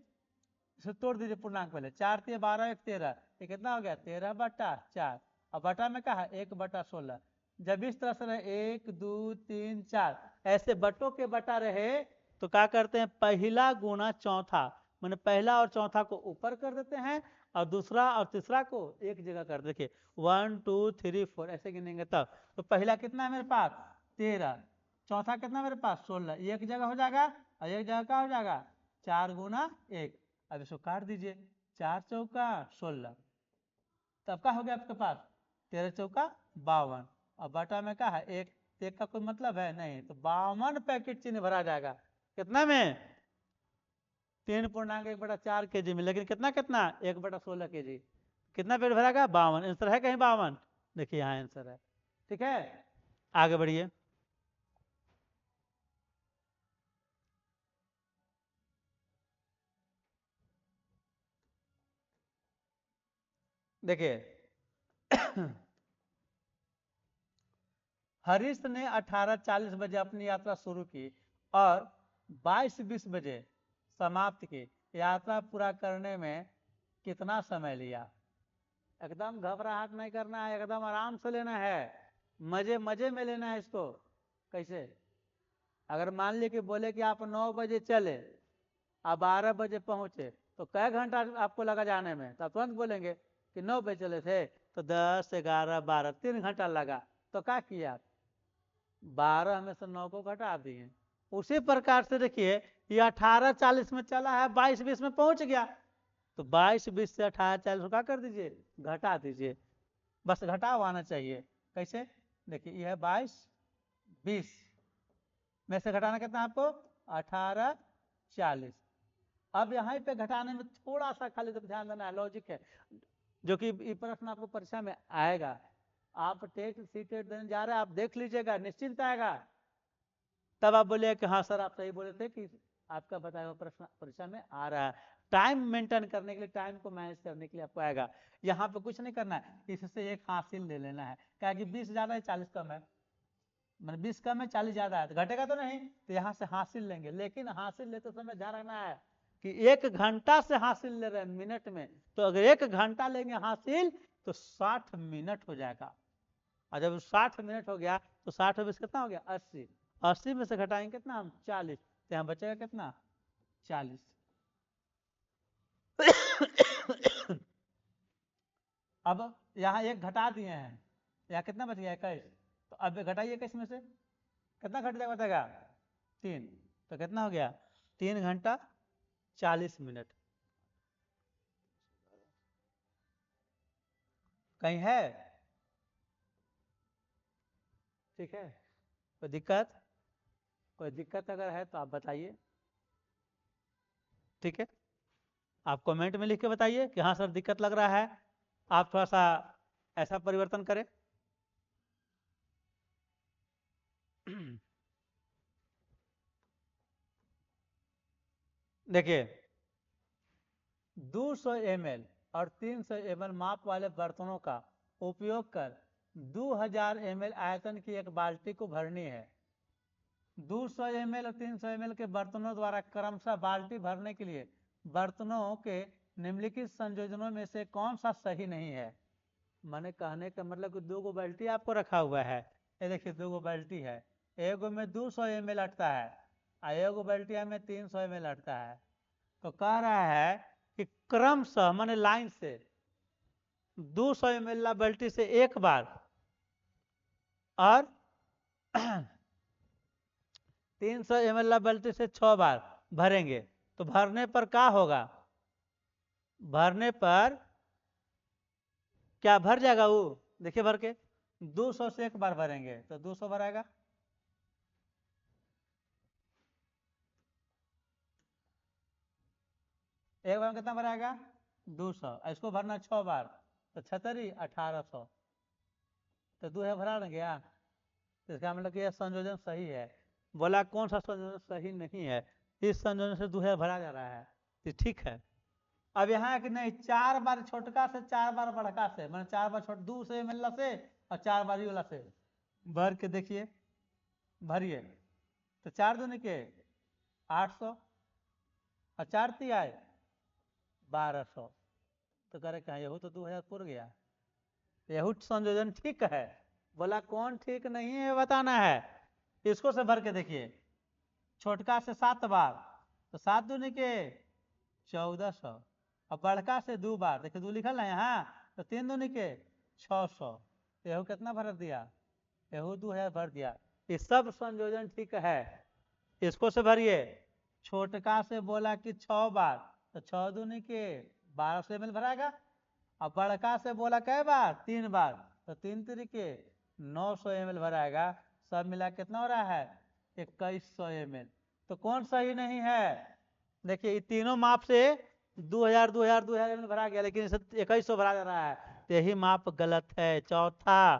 इसे तोड़ दीजिए पूर्णांक पहले, 4 × 12 1 13, ये कितना हो गया? 13/4। अब बटा में क्या है? 1/16। जब इस तरह से रहे 1 2 3 4 ऐसे बटों के बटा रहे तो क्या करते हैं? पहला गुना चौथा, मैंने पहला और चौथा को ऊपर कर देते हैं और दूसरा और तीसरा को एक जगह कर, देखिए 1 2 3 4 ऐसे गिनेंगे तब। तो पहला कितना है मेरे पास? 13। चौथा कितना मेरे पास? 16। एक जगह हो जाएगा और एक जगह क्या हो जाएगा? 4 × 1। अब इसको काट दीजिए, 4 चौका 16, तब क्या हो गया आपके पास? 13 चौका 52। और बटा में क्या है? एक, एक का कोई मतलब है नहीं, तो 52 पैकेट चीनी भरा जाएगा। कितना में? 3.1/4 kg में, लेकिन कितना कितना? 1/16 kg। कितना पेट भरागा? 52। आंसर है कहीं 52? देखिए यहाँ आंसर है। ठीक है, आगे बढ़िए। देखिए हरीश ने 18:40 बजे अपनी यात्रा शुरू की और 22:20 बजे समाप्त की। यात्रा पूरा करने में कितना समय लिया? एकदम घबराहट नहीं करना है, एकदम आराम से लेना है, मजे मजे में लेना है इसको। कैसे? अगर मान लीजिए कि बोले कि आप 9 बजे चले, आप 12 बजे पहुंचे, तो कै घंटा आपको लगा जाने में? तो आप तुरंत बोलेंगे कि 9 बजे चले थे तो 10 11 12 3 घंटा लगा। तो क्या किया? 12 में से 9 को घटा दिए। उसी प्रकार से देखिए ये 18:40 में चला है, 22:20 में पहुंच गया, तो 22:20 से 18:40 क्या कर दीजिए? घटा दीजिए। बस घटाव आना चाहिए। कैसे? देखिए यह है 22:20 में से घटाना कितना आपको? 18:40। अब यहाँ पे घटाने में थोड़ा सा खाली तो ध्यान देना है, लॉजिक है, जो कि ये प्रश्न आपको परीक्षा में आएगा। आप टेट सीटेट देने जा रहे हैं, आप देख लीजिएगा, निश्चिंत आएगा, तब आप बोलिए कि हाँ सर आप सही बोले थे कि आपका बताया हुआ प्रश्न परीक्षा में आ रहा है। टाइम मेंटेन करने के लिए, टाइम को मैनेज करने के लिए आपको आएगा। यहाँ पे कुछ नहीं करना है, इससे एक हासिल ले लेना है, क्या कि 20 ज्यादा है 40 कम है, मतलब 20 कम है 40 ज्यादा है, तो घटेगा तो नहीं, तो यहाँ से हासिल लेंगे। लेकिन हासिल लेते समय ध्यान रखना है कि 1 घंटा से हासिल ले रहे हैं मिनट में, तो अगर 1 घंटा लेंगे हासिल तो 60 मिनट हो जाएगा। और जब 60 मिनट हो गया तो 60 में कितना हो गया? 80। 80 में से घटाएंगे कितना हम? 40, तो यहाँ बचेगा कितना? 40। अब यहाँ एक घटा दिए हैं, यहाँ कितना बच गया? 21। तो अब घटाइए 21 में से, कितना घट जाएगा बताएगा? 3। तो कितना हो गया? 3 घंटा 40 मिनट। कहीं है? ठीक है, कोई दिक्कत? कोई दिक्कत अगर है तो आप बताइए, ठीक है। आप कमेंट में लिख के बताइए कि हाँ सर दिक्कत लग रहा है, आप थोड़ा सा ऐसा परिवर्तन करें। देखिए 200 ml और 300 ml माप वाले बर्तनों का उपयोग कर 2000 ml आयतन की एक बाल्टी को भरनी है। 200 ml और 300 ml के बर्तनों द्वारा क्रमशः बाल्टी भरने के लिए बर्तनों के निम्नलिखित संयोजनों में से कौन सा सही नहीं है। मैंने कहने का मतलब कि 2 गो बाल्टी आपको रखा हुआ है, ये देखिए 2 गो बाल्टी है, एगो में 200 ml अटता है और एगो बाल्टिया में 300 ml अटता है। तो कह रहा है कि क्रमशः माने लाइन से 200 ml बाल्टी से एक बार और 300 ml बाल्टी से 6 बार भरेंगे। तो भरने पर क्या होगा, भरने पर क्या भर जाएगा वो, देखिए भर के 200 से एक बार भरेंगे तो 200 भराएगा, एक बार में कितना भराएगा 200, इसको भरना 6 बार तो 76 1800, तो 2 भरा ना गया। तो इसका मतलब कि यह संयोजन सही है। बोला कौन सा संयोजन सही नहीं है, इस संयोजन से 2 भरा जा रहा है, तो ठीक है। अब यहाँ है कि नहीं 4 बार छोटका से 4 बार बड़का से, मैंने 4 बार छोट 2 से मिलना से और 4 बार वाला से भर के देखिए, भरिए तो 4 दूनी के 800 और 4 तिहाई 1200, तो करे कहा यहू तो 2000 पुर गया, यहू संयोजन ठीक है। बोला कौन ठीक नहीं है बताना है, इसको से भर के देखिए, छोटका से 7 बार तो 7 दूनी के 1400 और बड़का से 2 बार, देखिए 2 लिखल है यहाँ, तो 3 दूनी के 600, यहू कितना भर दिया, यहू 2000 भर दिया। ये सब संयोजन ठीक है, इसको से भरिए। छोटका से बोला कि 6 बार तो 6 दूनी के 1200 ml भराएगा, और बड़का से बोला कै बार 3 बार तो 3 तरीके 900 ml भराएगा। सब मिला कितना हो रहा है 2100 ml। तो कौन सही नहीं है, देखिए ये तीनों माप से 2000 2000 2000 ml भरा गया, लेकिन इसे 2100 भरा जा रहा है, तो यही माप गलत है चौथा।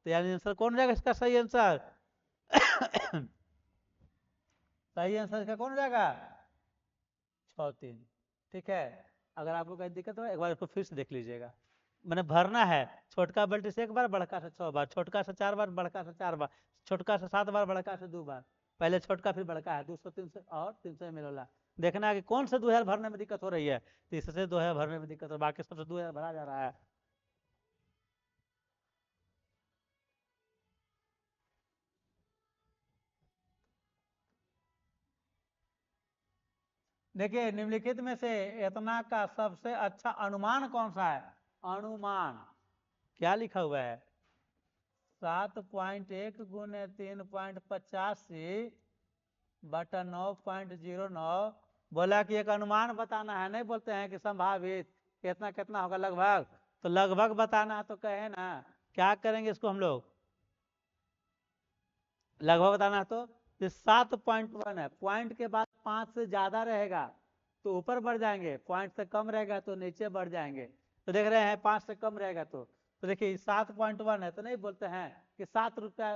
तो यानी आंसर कौन हो जाएगा इसका सही आंसर? सही आंसर इसका कौन हो जाएगा 6 3, ठीक है। अगर आपको कहीं दिक्कत हो एक बार इसको फिर से देख लीजिएगा। मैंने भरना है छोटका बाल्टी से एक बार, बड़का से 6 बार, छोटका से 4 बार, बड़का से 4 बार, छोटका से 7 बार, बड़का से 2 बार। पहले छोटका फिर बड़का है 200 300 और 300 ml वाला। देखना है कि कौन से 2000 भरने में दिक्कत हो रही है, तो इससे 2000 भरने में दिक्कत हो, बाकी सबसे 2000 भरा जा रहा है। देखिए निम्नलिखित में से इतना का सबसे अच्छा अनुमान कौन सा है, अनुमान क्या लिखा हुआ है 7.1 गुने 3.85 बटा 9.09। बोला कि एक अनुमान बताना है, नहीं बोलते हैं कि संभावित कितना कितना होगा लगभग, तो लगभग बताना है, तो कहे ना क्या करेंगे इसको हम लोग, लगभग बताना है तो 7.1 है, पॉइंट के बाद 5 से ज्यादा रहेगा तो ऊपर बढ़ जाएंगे, पॉइंट से कम रहेगा तो नीचे बढ़ जाएंगे। तो देख रहे हैं 5 से कम रहेगा तो देखिए 7.1 है तो नहीं बोलते हैं कि 7 रुपया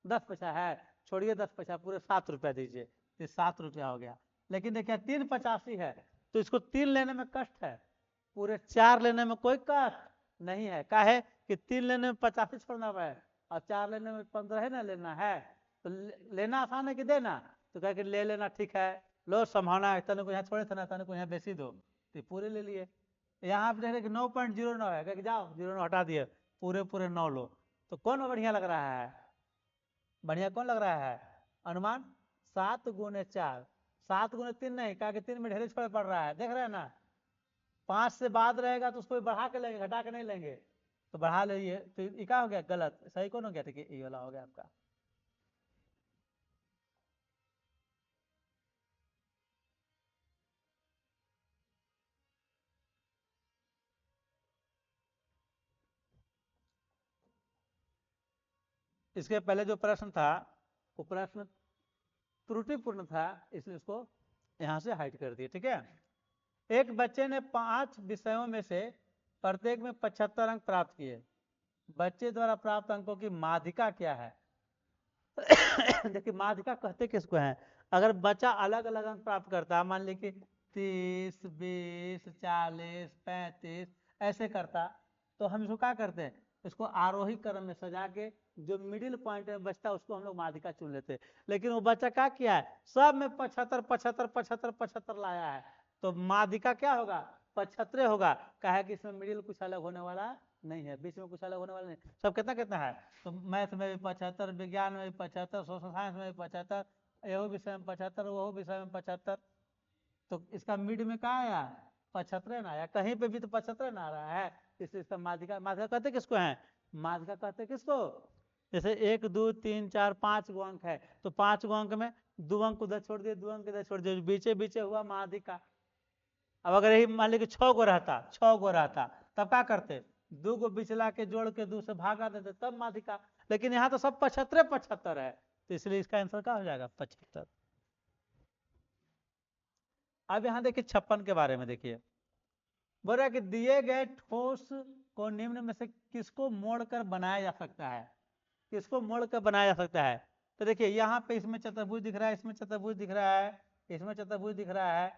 10 पैसा है, छोड़िए 10 पैसा, पूरे 7 रुपया दीजिए, ये 7 रुपया हो गया। लेकिन देखिए 3.85 है तो इसको 3 लेने में कष्ट है, पूरे 4 लेने में कोई कष्ट नहीं है। का है कि 3 लेने में 85 छोड़ना है और 4 लेने में 15 है ना लेना है, तो लेना आसान है कि देना, तो कह के ले लेना ठीक है, लो संभावना है तने को यहाँ छोड़े थे ना, तने को यहाँ बेसी दो, तो पूरे ले लिए। यहाँ पे देख रहे कि 9.09 है, कह जाओ 09 हटा दिए, पूरे पूरे 9 लो। तो कौन बढ़िया लग रहा है, बढ़िया कौन लग रहा है अनुमान 7 गुने 4, 7 गुने 3 नहीं, कहा कि 3 में ढेरे छोड़े पड़ रहा है, देख रहे हैं ना। 5 से बाद रहेगा तो उसको बढ़ा के लेंगे, घटा के नहीं लेंगे, तो बढ़ा लीजिए, तो ये क्या हो गया गलत, सही कौन हो गया, ठीक है ये वाला हो गया आपका। इसके पहले जो प्रश्न था वो प्रश्न त्रुटिपूर्ण था, इसलिए उसको यहाँ से हाइड कर दिए। ठीक है। एक बच्चे ने 5 विषयों में से प्रत्येक में 75 अंक प्राप्त किए। बच्चे द्वारा प्राप्त अंकों की माध्यिका क्या है? देखिए माध्यिका कहते किसको है? अगर बच्चा अलग अलग अंक प्राप्त करता है, मान लीजिए कि 30, 20, 40, 35 ऐसे करता, तो हम इसको क्या करते हैं, इसको आरोही क्रम में सजा के जो मिडिल पॉइंट में बचता है उसको हम लोग माध्यिका चुन लेते हैं। लेकिन वो बच्चा क्या किया है, सब में 75 75 75 75 लाया है, तो माध्यिका क्या होगा? 75 होगा। कहा कि इसमें मिडिल कुछ अलग होने वाला नहीं है, बीच में कुछ अलग होने वाला नहीं, सब कितना कितना है। तो मैथ में भी 75, विज्ञान में भी 75, सोशल साइंस में भी 75, एहो विषय में 75, वो विषय में 75, तो इसका मिड में क्या आया? 75 ना आया, कहीं पे भी तो 75 ना आ रहा है, इसलिए इसका माध्यिका। माध्यिका कहते किसको है? माध्यिका कहते किसको? जैसे 1 2 3 4 5 गो अंक है, तो 5 गो अंक में 2 अंक उधर छोड़ दिए, 2 अंक इधर छोड़ दिए, बीचे बीचे हुआ माध्यिका। अब अगर यही मान लीजिए 6 गो रहता, 6 गो रहता, तब क्या करते? 2 गो बिचला के जोड़ के 2 से भागा देते, तब माध्यिका। लेकिन यहाँ तो सब 75 75 है, तो इसलिए इसका आंसर क्या हो जाएगा? 75। अब यहाँ देखिए 56 के बारे में देखिए, बोल रहा है कि दिए गए ठोस को निम्न में से किसको मोड़कर बनाया जा सकता है? किसको मोड़कर बनाया जा सकता है? तो देखिए यहाँ पे इसमें चतुर्भुज दिख रहा है, इसमें चतुर्भुज दिख रहा है, इसमें चतुर्भुज दिख रहा है,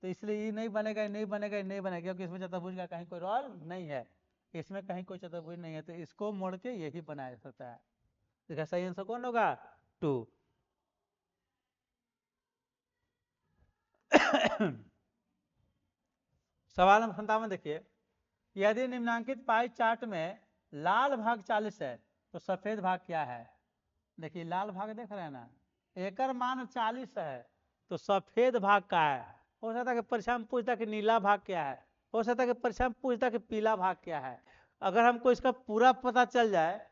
तो इसलिए ये नहीं बनेगा, ये नहीं बनेगा, ये नहीं बनेगा, क्योंकि इसमें चतुर्भुज का कहीं कोई रोल नहीं है, इसमें कहीं कोई चतुर्भुज नहीं है, तो इसको मोड़ के यही बनाया जा सकता है। देखिए सही आंसर कौन होगा? 2। सवाल नंबर 57 देखिए, यदि निम्नांकित पाई चार्ट में लाल भाग 40 है तो सफेद भाग क्या है? देखिए लाल भाग देख रहे हैं ना, एकर मान 40 है, तो सफेद भाग का है। हो सकता है कि परीक्षा में पूछता कि नीला भाग क्या है, हो सकता है कि परीक्षा में पूछता कि पीला भाग क्या है। अगर हमको इसका पूरा पता चल जाए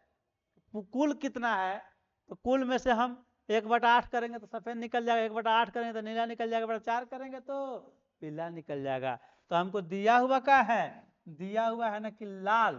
कुल कितना है, तो कुल में से हम 1/8 करेंगे तो सफेद निकल जाएगा, 1/8 करेंगे तो नीला निकल जाएगा, 1/4 करेंगे तो पीला निकल जाएगा। तो हमको दिया हुआ क्या है? दिया हुआ है ना कि लाल,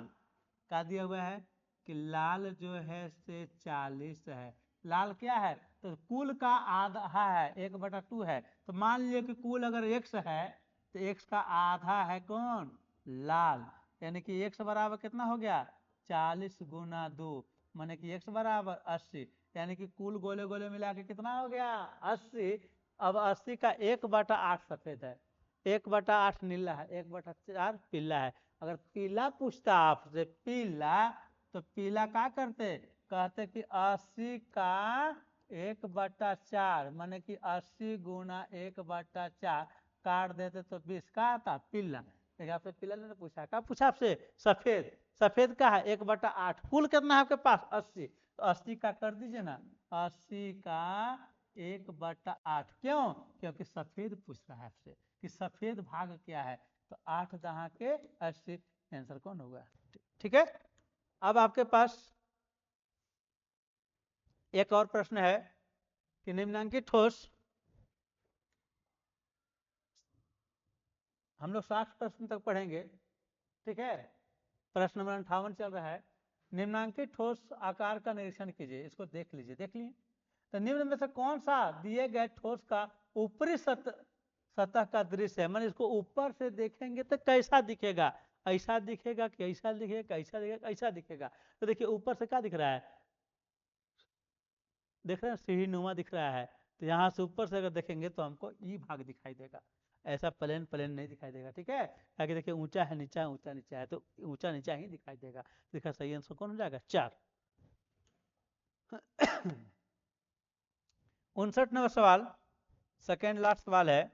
क्या दिया हुआ है कि लाल जो है से 40 है। लाल क्या है? तो कुल का आधा है, 1/2 है, तो मान लीजिए कि कुल अगर x है तो x का आधा है कौन? लाल। यानी कि x बराबर कितना हो गया? 40 गुना 2, माने कि x बराबर 80, यानी कि कुल गोले गोले मिला के कितना हो गया? 80। अब 80 का 1/8 सफेद है, 1/8 नीला है, 1/4 पीला है। अगर पीला पूछता आपसे, पीला, तो पीला क्या करते? कहते कि 80 का 1/4, माने कि 80 गुना 1/4 काट देते तो 20 का आता पीला। लेकिन आपसे पीला नहीं पूछा, क्या पूछा आपसे? सफेद। सफेद का है 1/8, कुल कितना है आपके पास? 80, तो 80 का कर दीजिए ना, 80 का 1/8। क्यों? क्योंकि सफेद पूछ रहा है आपसे कि सफेद भाग क्या है, तो 8 दहा के 80, आंसर कौन होगा? ठीक है। अब आपके पास एक और प्रश्न है कि निम्नांकित ठोस, हम लोग 60 प्रश्न तक पढ़ेंगे, ठीक है। प्रश्न नंबर 58 चल रहा है। निम्नांकित ठोस आकार का निरीक्षण कीजिए, इसको देख लीजिए, देख लिए। तो निम्न में से कौन सा दिए गए ठोस का ऊपरी सतह का दृश्य है? मैंने इसको ऊपर से देखेंगे तो कैसा दिखेगा? ऐसा दिखेगा कि ऐसा दिखेगा, ऐसा दिखेगा, ऐसा दिखेगा। तो देखिए ऊपर से क्या दिख रहा है? देख रहे हैं सीढ़ी नुमा दिख रहा है, तो यहाँ से ऊपर से अगर देखेंगे तो हमको ई भाग दिखाई देगा, ऐसा प्लेन प्लेन नहीं दिखाई देगा। ठीक है, आगे देखिए ऊंचा है नीचा, ऊंचा नीचा है, तो ऊंचा नीचा ही दिखाई देगा। देखा सही आंसर कौन हो जाएगा? 4। 59 नंबर सवाल, सेकेंड लास्ट सवाल है।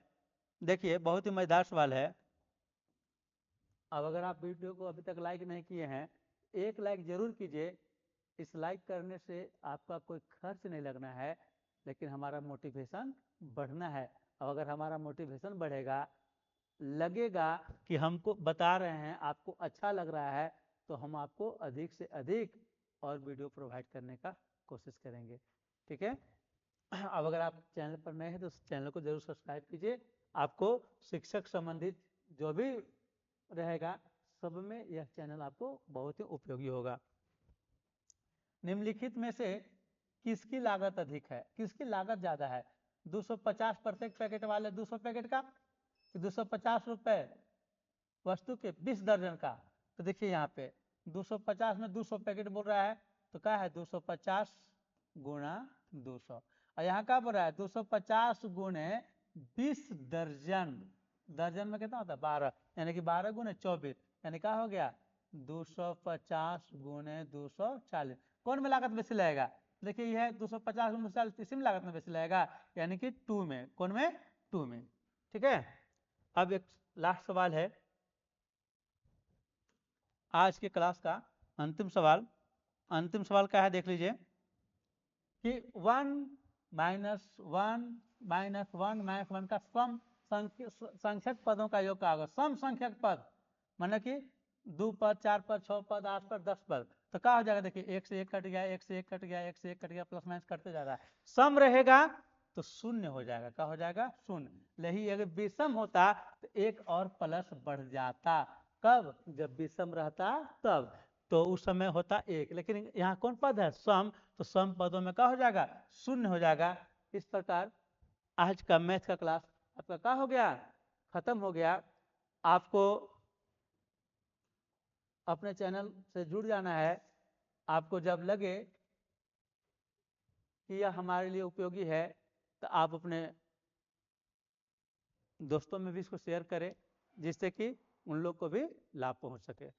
देखिए बहुत ही मजेदार सवाल है। अब अगर आप वीडियो को अभी तक लाइक नहीं किए हैं, एक लाइक जरूर कीजिए। इस लाइक करने से आपका कोई खर्च नहीं लगना है, लेकिन हमारा मोटिवेशन बढ़ना है। और अगर हमारा मोटिवेशन बढ़ेगा, लगेगा कि हमको बता रहे हैं, आपको अच्छा लग रहा है, तो हम आपको अधिक से अधिक और वीडियो प्रोवाइड करने का कोशिश करेंगे। ठीक है। अब अगर आप चैनल पर नए हैं तो चैनल को जरूर सब्सक्राइब कीजिए। आपको शिक्षक संबंधित जो भी रहेगा, सब में यह चैनल आपको बहुत ही उपयोगी होगा। निम्नलिखित में से किसकी लागत अधिक है, किसकी लागत ज्यादा है। 250 प्रत्येक पैकेट वाले 200 पैकेट का, 250 रुपए वस्तु के 20 दर्जन का। तो देखिए यहाँ पे 250 में 200 पैकेट बोल रहा है, तो क्या है 250 गुणा 200। और यहाँ क्या बोल रहा है 250 गुणे 20 दर्जन। दर्जन में कितना होता है 12, यानी कि 12 गुणे 24, यानी क्या हो गया 250 गुणे 240। कौन में लागत बेसी लगेगा, देखिए यह 250 गुणे 240 इसी में लागत में बेसी लगेगा, यानी कि 2 में। कौन में 2 में। ठीक है। अब एक लास्ट सवाल है आज के क्लास का अंतिम सवाल। अंतिम सवाल क्या है देख लीजिए कि 1 माइनस 1 माइनस 1 माइनस 1 का सम संख्यक पदों का योग क्या होगा। सम संख्यक पद माने कि 2 पद 4 पद 6 पद 8 पद 10 पद, तो क्या हो जाएगा देखिए 1 से 1 कट गया, 1 से 1 कट गया, 1 से 1 कट गया, प्लस माइनस करते जा रहा है। सम रहेगा तो शून्य हो जाएगा, क्या हो जाएगा शून्य। लेकिन अगर विषम होता तो एक और प्लस बढ़ जाता, कब जब विषम रहता तब, तो उस समय होता 1। लेकिन यहाँ कौन पद है सम, तो सम पदों में क्या हो जाएगा शून्य हो जाएगा। इस प्रकार आज का मैथ का क्लास आपका क्या हो गया खत्म हो गया। आपको अपने चैनल से जुड़ जाना है। आपको जब लगे कि यह हमारे लिए उपयोगी है तो आप अपने दोस्तों में भी इसको शेयर करें, जिससे कि उन लोग को भी लाभ पहुंच सके।